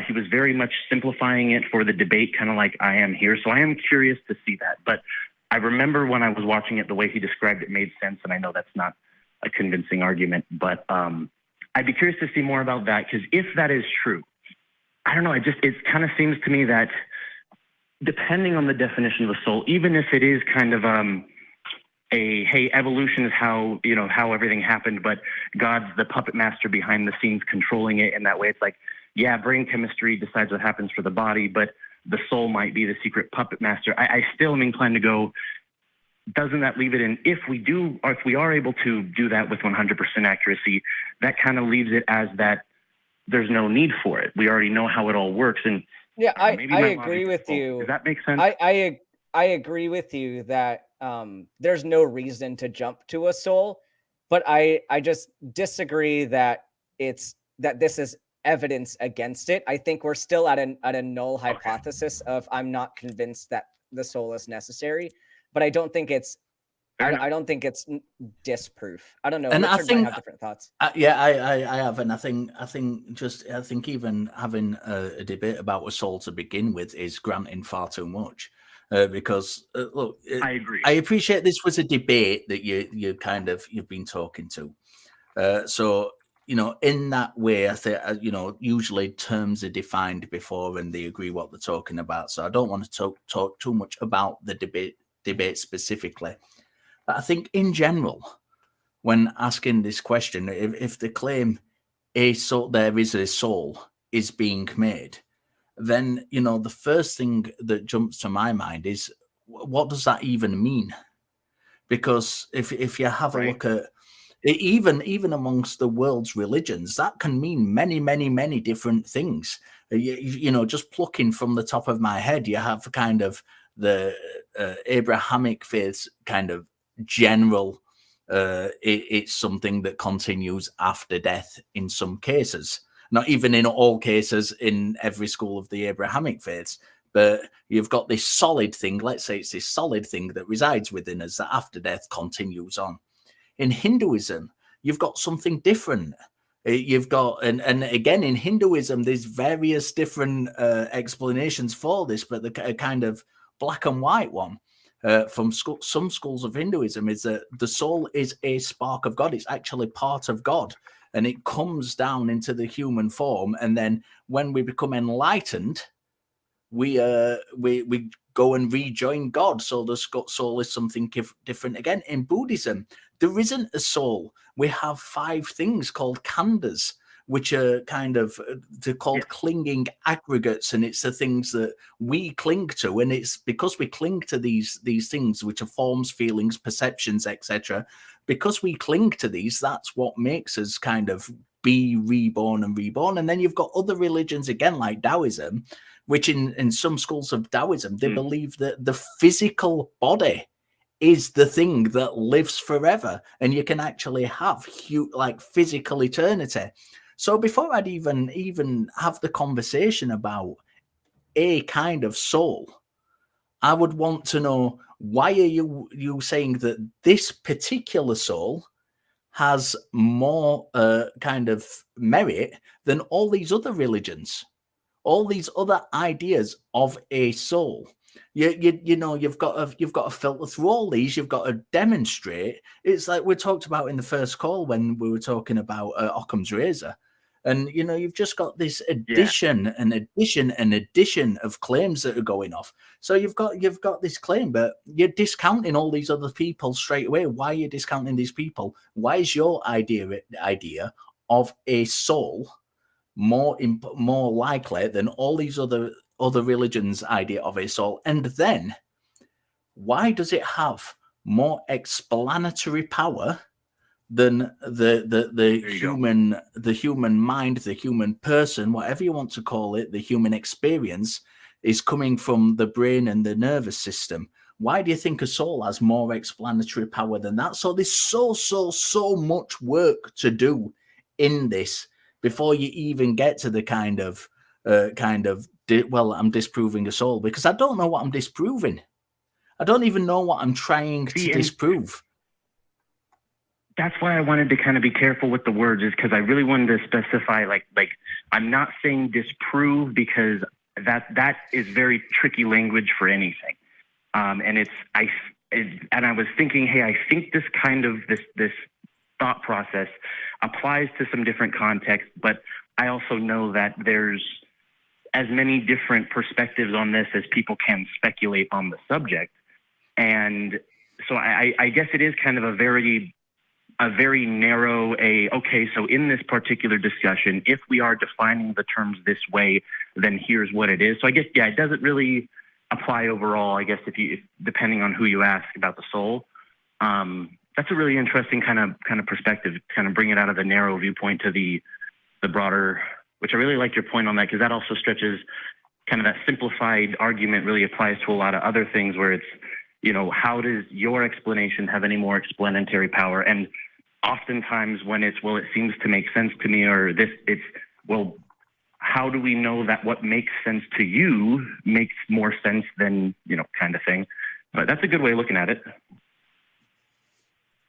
He was very much simplifying it for the debate, kind of like I am here. So I am curious to see that. But I remember when I was watching it, the way he described it made sense. And I know that's not a convincing argument, but I'd be curious to see more about that, because if that is true, I don't know, it kind of seems to me that depending on the definition of the soul, even if it is kind of hey, evolution is how everything happened, but God's the puppet master behind the scenes controlling it in that way. It's like, yeah, brain chemistry decides what happens for the body, but the soul might be the secret puppet master. I still am inclined to go, doesn't that leave it in, if we are able to do that with 100% accuracy, that kind of leaves it as that there's no need for it. We already know how it all works. And yeah, I agree with you. Does that make sense? I agree with you that there's no reason to jump to a soul, but I just disagree that this is evidence against it. I think we're still at a null hypothesis of I'm not convinced that the soul is necessary, but I don't think it's I don't think it's disproof. I don't know. And Richard might have different thoughts. Yeah, I have, and I think even having a debate about a soul to begin with is granting far too much, because look, I agree. I appreciate this was a debate that you've been talking to, so in that way, I think usually terms are defined before and they agree what they're talking about. So I don't want to talk too much about the debate specifically, but I think in general, when asking this question, if the claim there is a soul is being made, then the first thing that jumps to my mind is, what does that even mean? Because if you have a look at even amongst the world's religions, that can mean many, many, many different things. Just plucking from the top of my head, you have kind of the Abrahamic faith's kind of general. It's something that continues after death in some cases, not even in all cases in every school of the Abrahamic faiths, but you've got this solid thing. Let's say it's this solid thing that resides within us that after death continues on. In Hinduism, you've got something different. You've got, and again, in Hinduism, there's various different explanations for this, but the kind of black and white one from some schools of Hinduism is that the soul is a spark of God. It's actually part of God, and it comes down into the human form. And then when we become enlightened, we go and rejoin God. So the soul is something different again. In Buddhism, there isn't a soul. We have 5 things called khandhas, which are kind of they're called clinging aggregates, and it's the things that we cling to, and it's because we cling to these things, which are forms, feelings, perceptions, etc. Because we cling to these, that's what makes us kind of be reborn. And then you've got other religions again, like Taoism, which in some schools of Taoism, they believe that the physical body is the thing that lives forever, and you can actually have like physical eternity. So before I'd even have the conversation about a kind of soul, I would want to know, why are you saying that this particular soul has more kind of merit than all these other religions, all these other ideas of a soul? You've got to filter through all these. You've got to demonstrate. It's like we talked about in the first call when we were talking about Occam's razor, and you've just got this addition and addition and addition of claims that are going off. So you've got this claim, but you're discounting all these other people straight away. Why are you discounting these people? Why is your idea of a soul more likely than all these other religions' idea of a soul? And then why does it have more explanatory power than the human mind, the human person, whatever you want to call it, the human experience is coming from the brain and the nervous system? Why do you think a soul has more explanatory power than that? So there's so much work to do in this before you even get to the kind of I'm disproving a soul, because I don't know what I'm disproving. I don't even know what I'm trying to disprove. That's why I wanted to kind of be careful with the words, is because I really wanted to specify, like I'm not saying disprove, because that is very tricky language for anything. And I was thinking, hey, I think this kind of this thought process applies to some different contexts, but I also know that there's as many different perspectives on this as people can speculate on the subject. And so I guess it is kind of a very narrow, okay, so in this particular discussion, if we are defining the terms this way, then here's what it is. So I guess, it doesn't really apply overall, I guess, if depending on who you ask about the soul. That's a really interesting kind of perspective, kind of bring it out of the narrow viewpoint to the broader, which I really like your point on that, because that also stretches kind of that simplified argument really applies to a lot of other things where it's, you know, how does your explanation have any more explanatory power? And oftentimes when it's, well, it seems to make sense to me, or this, it's, well, how do we know that what makes sense to you makes more sense than, you know, kind of thing. But that's a good way of looking at it.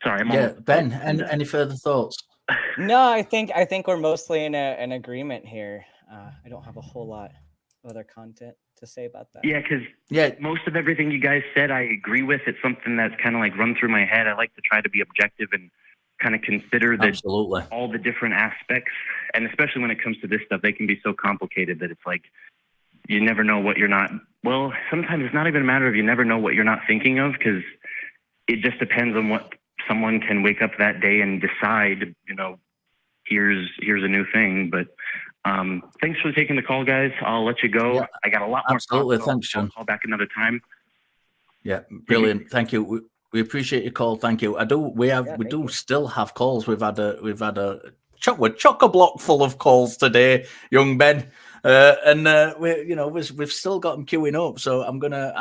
Sorry, Ben, any further thoughts? No, I think we're mostly in an agreement here. I don't have a whole lot of other content to say about that. Yeah, because most of everything you guys said, I agree with. It's something that's kind of like run through my head. I like to try to be objective and kind of consider all the different aspects. And especially when it comes to this stuff, they can be so complicated that it's like you never know what you're not. Well, sometimes it's not even a matter of you never know what you're not thinking of, because it just depends on what someone can wake up that day and decide, you know, here's a new thing. But thanks for taking the call, guys. I'll let you go. Yeah, I got a lot more. Absolutely. Thanks, John. I'll call back another time. Yeah, brilliant. Thank you. We appreciate your call. Thank you. We do still have calls. We've had a chock-a-block full of calls today, young Ben. We've still got them queuing up. So I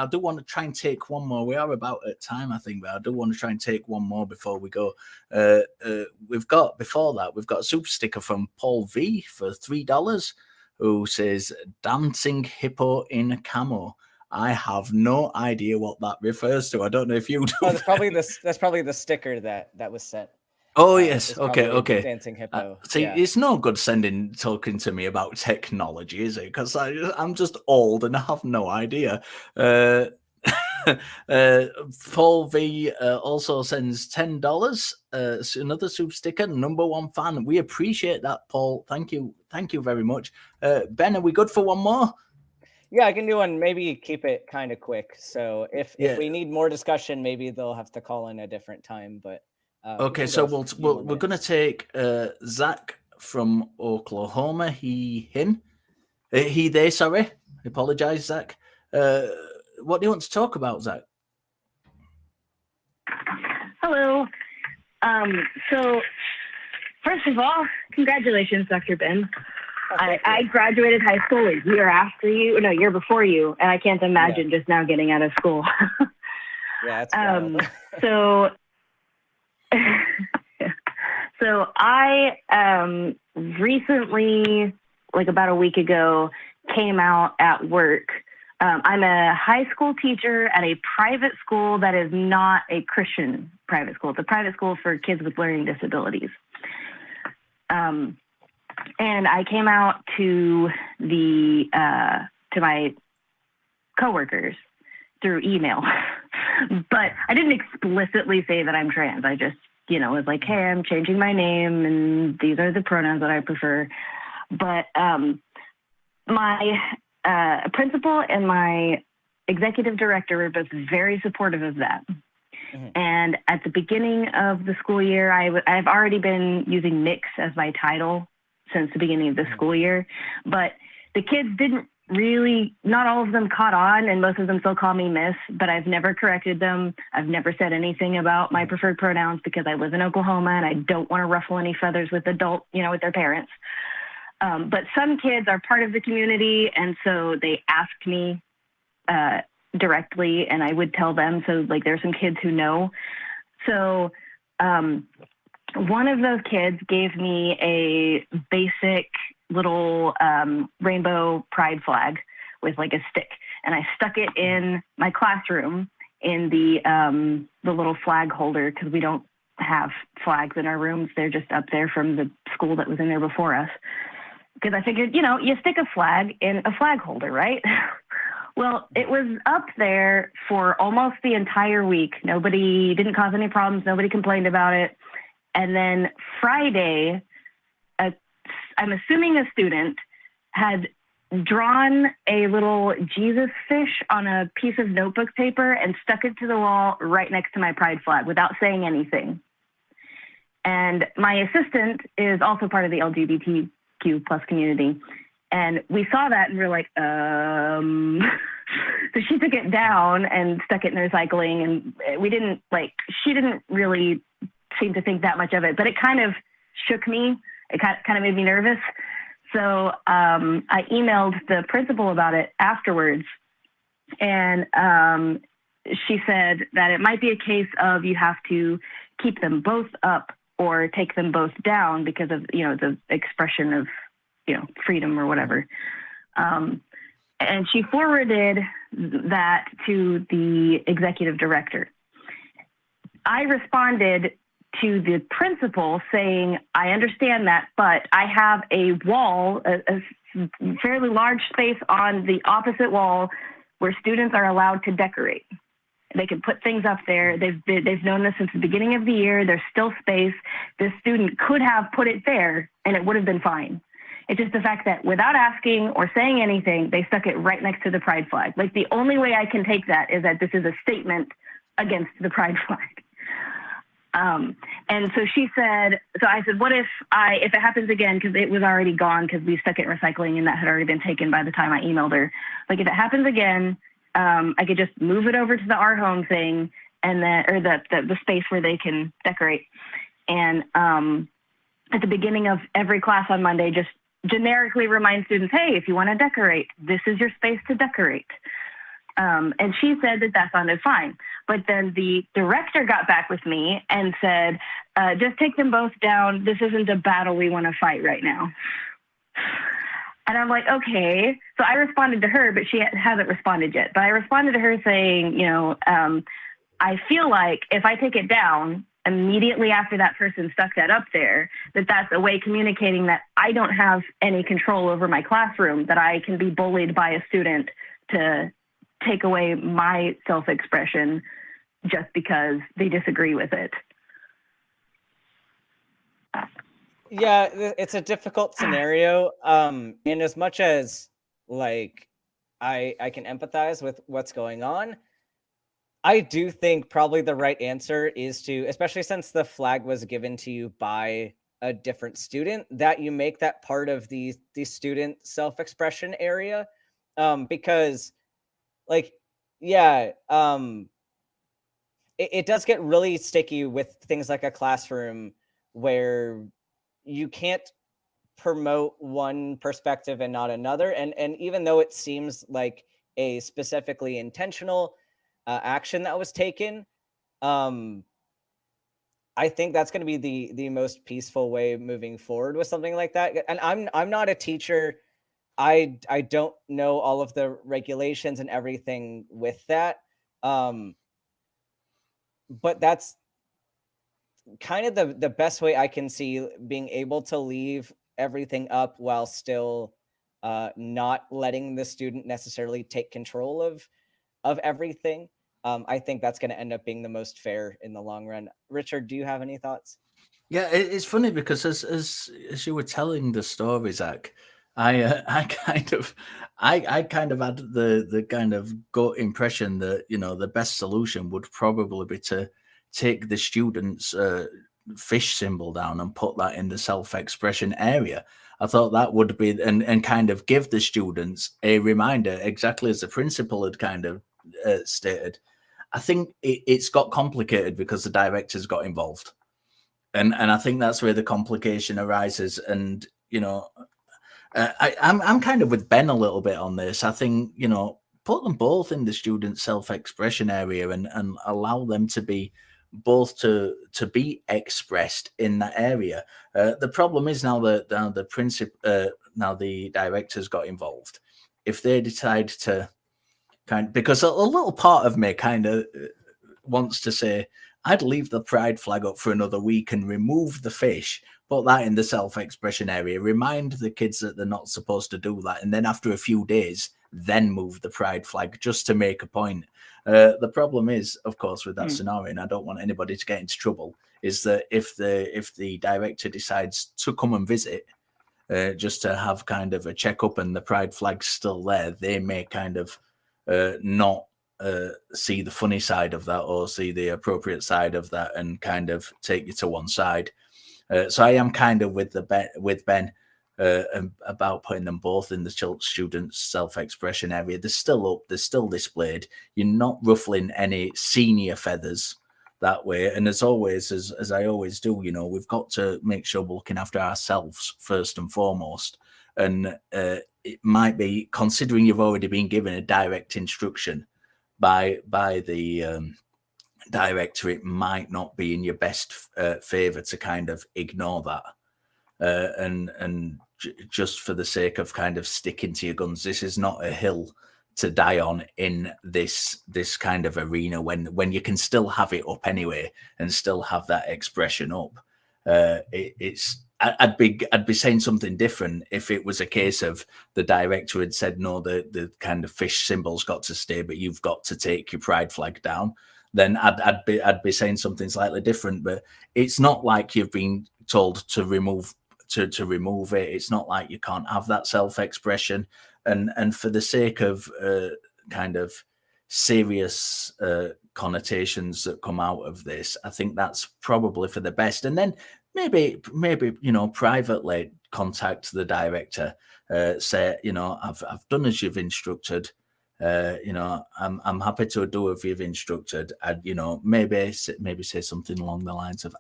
do want to try and take one more. We are about at time, I think, but I do want to try and take one more before we go. We've got a super sticker from Paul V for $3, who says dancing hippo in camo. I have no idea what that refers to. I don't know if you do. Oh, that's probably the sticker that was sent. Oh, yes. Okay. Dancing hippo. It's no good talking to me about technology, is it? Because I'm just old and I have no idea. Paul V also sends $10. Another super sticker, number one fan. We appreciate that, Paul. Thank you very much. Ben, are we good for one more? Yeah, I can do one. Maybe keep it kind of quick. So if we need more discussion, maybe they'll have to call in a different time. But okay, so we're going to take Zach from Oklahoma. He there. Sorry, I apologize, Zach. What do you want to talk about, Zach? Hello. So first of all, congratulations, Dr. Ben. I graduated high school a year before you, and I can't imagine just now getting out of school. Yeah, that's wild. So I recently, like about a week ago, came out at work. I'm a high school teacher at a private school that is not a Christian private school. It's a private school for kids with learning disabilities. And I came out to my coworkers through email, but I didn't explicitly say that I'm trans. I just, was like, hey, I'm changing my name and these are the pronouns that I prefer. But my principal and my executive director were both very supportive of that. Mm-hmm. And at the beginning of the school year, I've already been using mix as my title since the beginning of the school year, but the kids didn't really, not all of them caught on, and most of them still call me Miss, but I've never corrected them. I've never said anything about my preferred pronouns because I live in Oklahoma and I don't want to ruffle any feathers with with their parents. But some kids are part of the community, and so they asked me directly, and I would tell them. So like there's some kids who know. So one of those kids gave me a basic little rainbow pride flag with like a stick, and I stuck it in my classroom in the little flag holder, because we don't have flags in our rooms. They're just up there from the school that was in there before us. Because I figured, you stick a flag in a flag holder, right? Well, it was up there for almost the entire week. Nobody didn't cause any problems. Nobody complained about it. And then Friday, I'm assuming a student had drawn a little Jesus fish on a piece of notebook paper and stuck it to the wall right next to my pride flag without saying anything. And my assistant is also part of the LGBTQ plus community. And we saw that and we're like, so she took it down and stuck it in recycling. And she didn't really seem to think that much of it, but it kind of shook me. It kind of made me nervous. So I emailed the principal about it afterwards, and she said that it might be a case of you have to keep them both up or take them both down because of, you know, the expression of, you know, freedom or whatever. And she forwarded that to the executive director. I responded to the principal saying, I understand that, but I have a wall, a fairly large space on the opposite wall where students are allowed to decorate. They can put things up there. They've known this since the beginning of the year. There's still space. This student could have put it there and it would have been fine. It's just the fact that without asking or saying anything, they stuck it right next to the pride flag. Like, the only way I can take that is that this is a statement against the pride flag. And so she said, so I said, what if it happens again, because it was already gone because we stuck it in recycling and that had already been taken by the time I emailed her. Like, if it happens again, I could just move it over to the Our Home thing and then, or the space where they can decorate. And at the beginning of every class on Monday, just generically remind students, hey, if you want to decorate, this is your space to decorate. And she said that sounded fine. But then the director got back with me and said, just take them both down. This isn't a battle we want to fight right now. And I'm like, okay. So I responded to her, but she hasn't responded yet. But I responded to her saying, you know, I feel like if I take it down immediately after that person stuck that up there, that's a way communicating that I don't have any control over my classroom, that I can be bullied by a student to take away my self-expression just because they disagree with it. Yeah, it's a difficult scenario. And as much as, like, I can empathize with what's going on, I do think probably the right answer is to, especially since the flag was given to you by a different student, that you make that part of the student self-expression area. Because, like, yeah, it does get really sticky with things like a classroom where you can't promote one perspective and not another. And even though it seems like a specifically intentional action that was taken, I think that's going to be the most peaceful way moving forward with something like that. And I'm not a teacher. I don't know all of the regulations and everything with that. But that's kind of the best way I can see being able to leave everything up while still not letting the student necessarily take control of everything. I think that's going to end up being the most fair in the long run. Richard, do you have any thoughts? Yeah, it's funny because as you were telling the story, Zach, I kind of had the kind of gut impression that, you know, the best solution would probably be to take the students' fish symbol down and put that in the self-expression area. I thought that would be and kind of give the students a reminder, exactly as the principal had kind of stated. I think it's got complicated because the directors got involved, and I think that's where the complication arises. And, you know, I'm kind of with Ben a little bit on this. I think, you know, put them both in the student self-expression area and allow them to be both to be expressed in that area. The problem is now that now the directors got involved. If they decide to because a little part of me kind of wants to say, I'd leave the pride flag up for another week and remove the fish, put that in the self-expression area, remind the kids that they're not supposed to do that, and then after a few days, then move the pride flag just to make a point. The problem is, of course, with that scenario, and I don't want anybody to get into trouble, is that if the director decides to come and visit, just to have kind of a checkup and the pride flag's still there, they may kind of not see the funny side of that or see the appropriate side of that and kind of take you to one side. So I am kind of with Ben about putting them both in the students' self-expression area. They're still up, they're still displayed. You're not ruffling any senior feathers that way. And as always, as I always do, you know, we've got to make sure we're looking after ourselves first and foremost. and it might be, considering you've already been given a direct instruction by the director, it might not be in your best favor to kind of ignore that, and just for the sake of kind of sticking to your guns. This is not a hill to die on in this kind of arena when you can still have it up anyway and still have that expression up. I'd be saying something different if it was a case of the director had said, no, the kind of fish symbol's got to stay, but you've got to take your pride flag down. Then I'd be saying something slightly different. But it's not like you've been told to remove it. It's not like you can't have that self-expression. And for the sake of kind of serious connotations that come out of this, I think that's probably for the best. And then maybe privately contact the director, say, I've done as you've instructed. I'm happy to do as you've instructed. I'd, maybe say something along the lines of,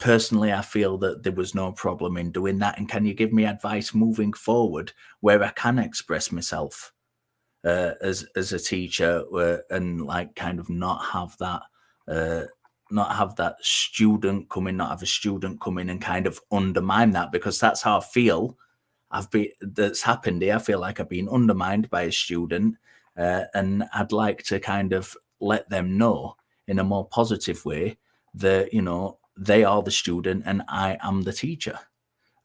personally, I feel that there was no problem in doing that. And can you give me advice moving forward where I can express myself as a teacher and like kind of not have that student come in, not have a student come in and kind of undermine that, because that's how I feel that's happened here. I feel like I've been undermined by a student, and I'd like to kind of let them know in a more positive way that, they are the student and I am the teacher.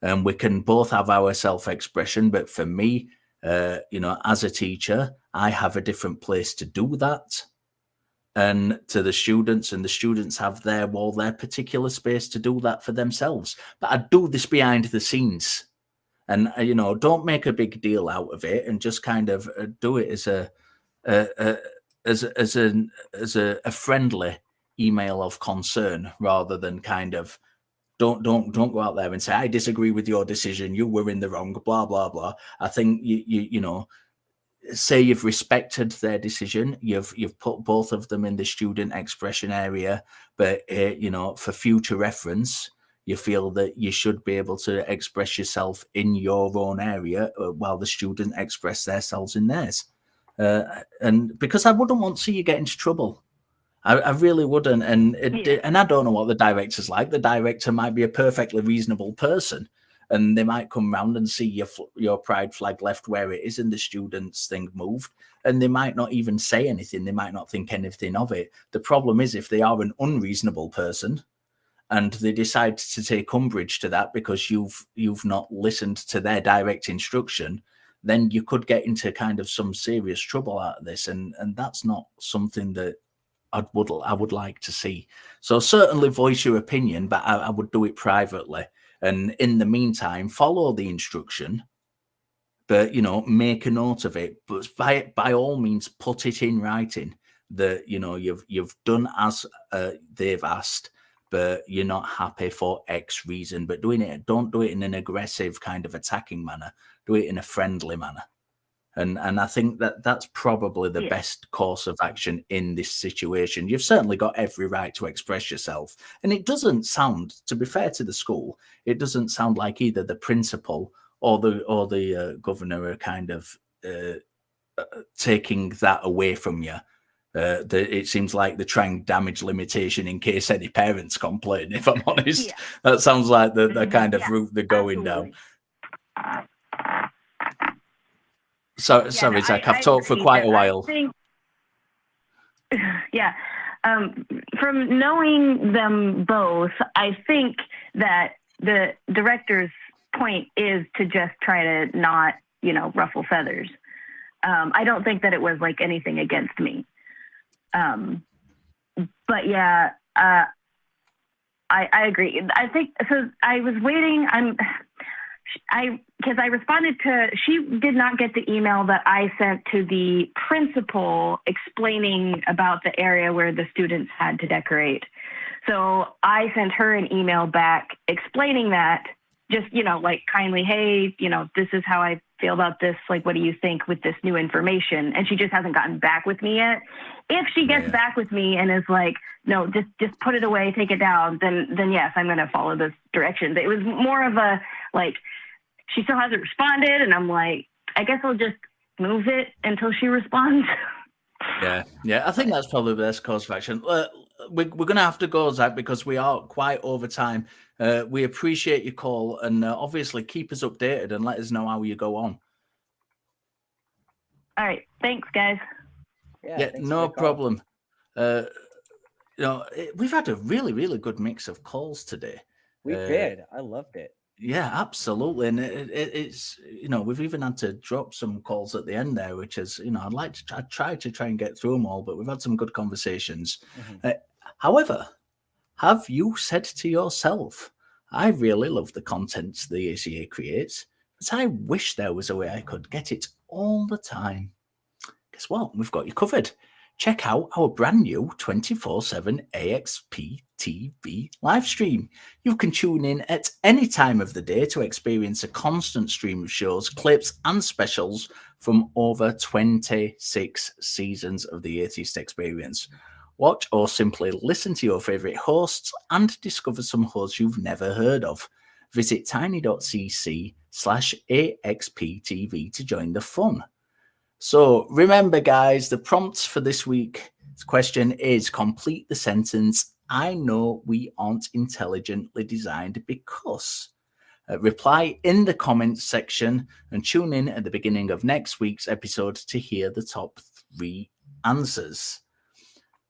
And we can both have our self-expression, but for me, as a teacher, I have a different place to do that. And to the students, and the students have their particular space to do that for themselves. But I do this behind the scenes. And, don't make a big deal out of it, and just kind of do it as a friendly email of concern, rather than kind of don't go out there and say, I disagree with your decision, you were in the wrong, blah blah blah. I think you say you've respected their decision, you've put both of them in the student expression area, but for future reference, you feel that you should be able to express yourself in your own area while the student express themselves in theirs. And because I wouldn't want to see you get into trouble. I really wouldn't. And I don't know what the director's like. The director might be a perfectly reasonable person, and they might come round and see your pride flag left where it is and the students' thing moved, and they might not even say anything. They might not think anything of it. The problem is if they are an unreasonable person and they decide to take umbrage to that because you've not listened to their direct instruction, then you could get into kind of some serious trouble out of this. And that's not something that I would like to see. So certainly voice your opinion, but I would do it privately. And in the meantime, follow the instruction, but, make a note of it. But by all means, put it in writing that, you've done as they've asked, but you're not happy for X reason. But don't do it in an aggressive kind of attacking manner. Do it in a friendly manner. And I think that's probably the best course of action in this situation. You've certainly got every right to express yourself. And it doesn't sound, to be fair to the school, it doesn't sound like either the principal or the governor are kind of taking that away from you. It seems like they're trying damage limitation in case any parents complain, if I'm honest. Yeah. That sounds like the kind of route they're going down. Sorry, Zach, I've talked for quite a while. From knowing them both, I think that the director's point is to just try to not, ruffle feathers. I don't think that it was like anything against me. But yeah, I agree. I think so. I was waiting. Because I responded to, she did not get the email that I sent to the principal explaining about the area where the students had to decorate. So I sent her an email back explaining that, just, like kindly, hey, this is how I feel about this. Like, what do you think with this new information? And she just hasn't gotten back with me yet. If she gets back with me and is like, no, just put it away, take it down, then yes, I'm going to follow those directions. It was more of a, like, she still hasn't responded, and I'm like, I guess I'll just move it until she responds. Yeah, I think that's probably the best course of action. We're going to have to go, Zach, because we are quite over time. We appreciate your call, and obviously keep us updated and let us know how you go on. All right, thanks, guys. Yeah, no problem. We've had a really, really good mix of calls today. We did. I loved it. Yeah, absolutely. And it's, we've even had to drop some calls at the end there, which is, I try and get through them all, but we've had some good conversations. Mm-hmm. However, have you said to yourself, I really love the content the ACA creates, but I wish there was a way I could get it all the time? Guess what? We've got you covered. Check out our brand new 24/7 AXP TV live stream. You can tune in at any time of the day to experience a constant stream of shows, clips, and specials from over 26 seasons of the Atheist Experience. Watch or simply listen to your favourite hosts and discover some hosts you've never heard of. Visit tiny.cc/AXPTV to join the fun. So remember, guys, the prompts for this week's question is complete the sentence, I know we aren't intelligently designed because. Reply in the comments section and tune in at the beginning of next week's episode to hear the top 3 answers.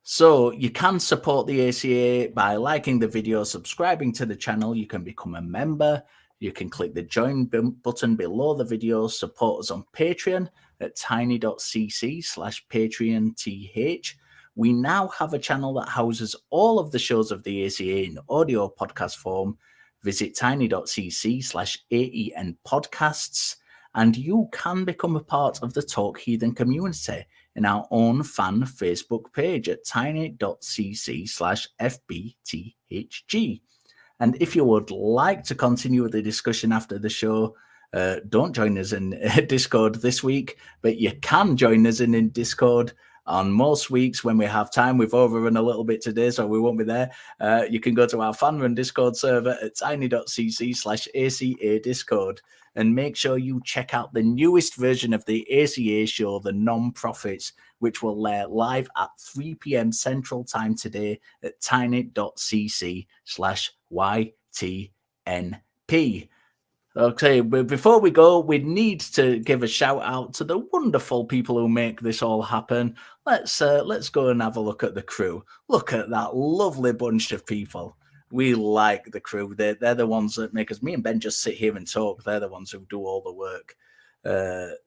So you can support the ACA by liking the video, subscribing to the channel. You can become a member. You can click the join button below the video, support us on Patreon at tiny.cc/PatreonTH. We now have a channel that houses all of the shows of the ACA in audio podcast form. Visit tiny.cc/AEN podcasts, and you can become a part of the Talk Heathen community in our own fan Facebook page at tiny.cc/FBTHG. And if you would like to continue the discussion after the show, don't join us in Discord this week, but you can join us in Discord on most weeks when we have time. We've overrun a little bit today, so we won't be there. You can go to our fan-run Discord server at tiny.cc/ACA Discord, and make sure you check out the newest version of the ACA show, The Non-Profits, which will air live at 3 p.m. Central Time today at tiny.cc/YTNP. Okay, but before we go, we need to give a shout out to the wonderful people who make this all happen. Let's go and have a look at the crew. Look at that lovely bunch of people. We like the crew. They're the ones that make us. Me and Ben just sit here and talk. They're the ones who do all the work.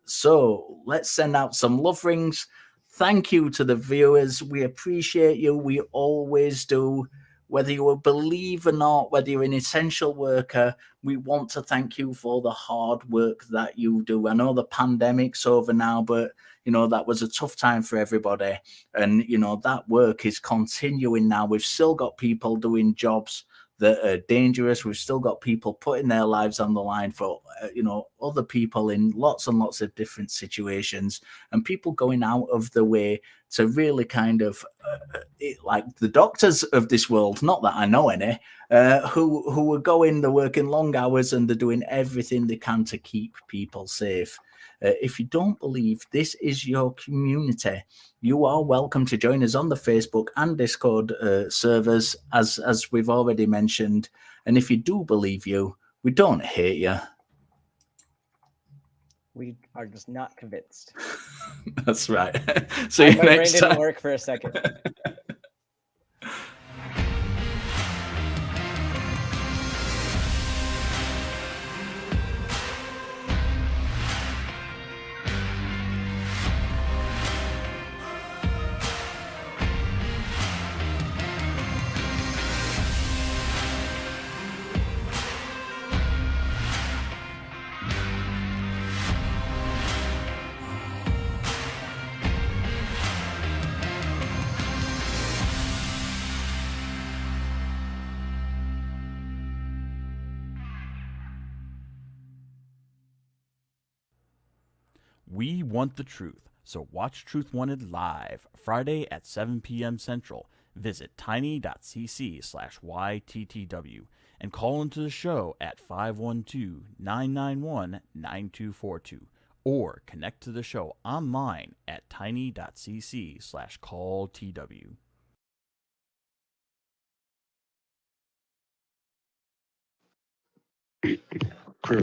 So let's send out some love rings. Thank you to the viewers. We appreciate you. We always do. Whether you believe or not, whether you're an essential worker, we want to thank you for the hard work that you do. I know the pandemic's over now, but, that was a tough time for everybody. And, that work is continuing now. We've still got people doing jobs that are dangerous. We've still got people putting their lives on the line for, other people in lots and lots of different situations, and people going out of the way to really kind of like the doctors of this world, not that I know any, who are they're working long hours and they're doing everything they can to keep people safe. If you don't believe this is your community, you are welcome to join us on the Facebook and Discord servers, as we've already mentioned. And if you do believe we don't hate you. We are just not convinced. That's right. See you next time. My brain didn't work for a second. We want the truth, so watch Truth Wanted live, Friday at 7 p.m. Central. Visit tiny.cc/YTTW and call into the show at 512-991-9242 or connect to the show online at tiny.cc/calltw.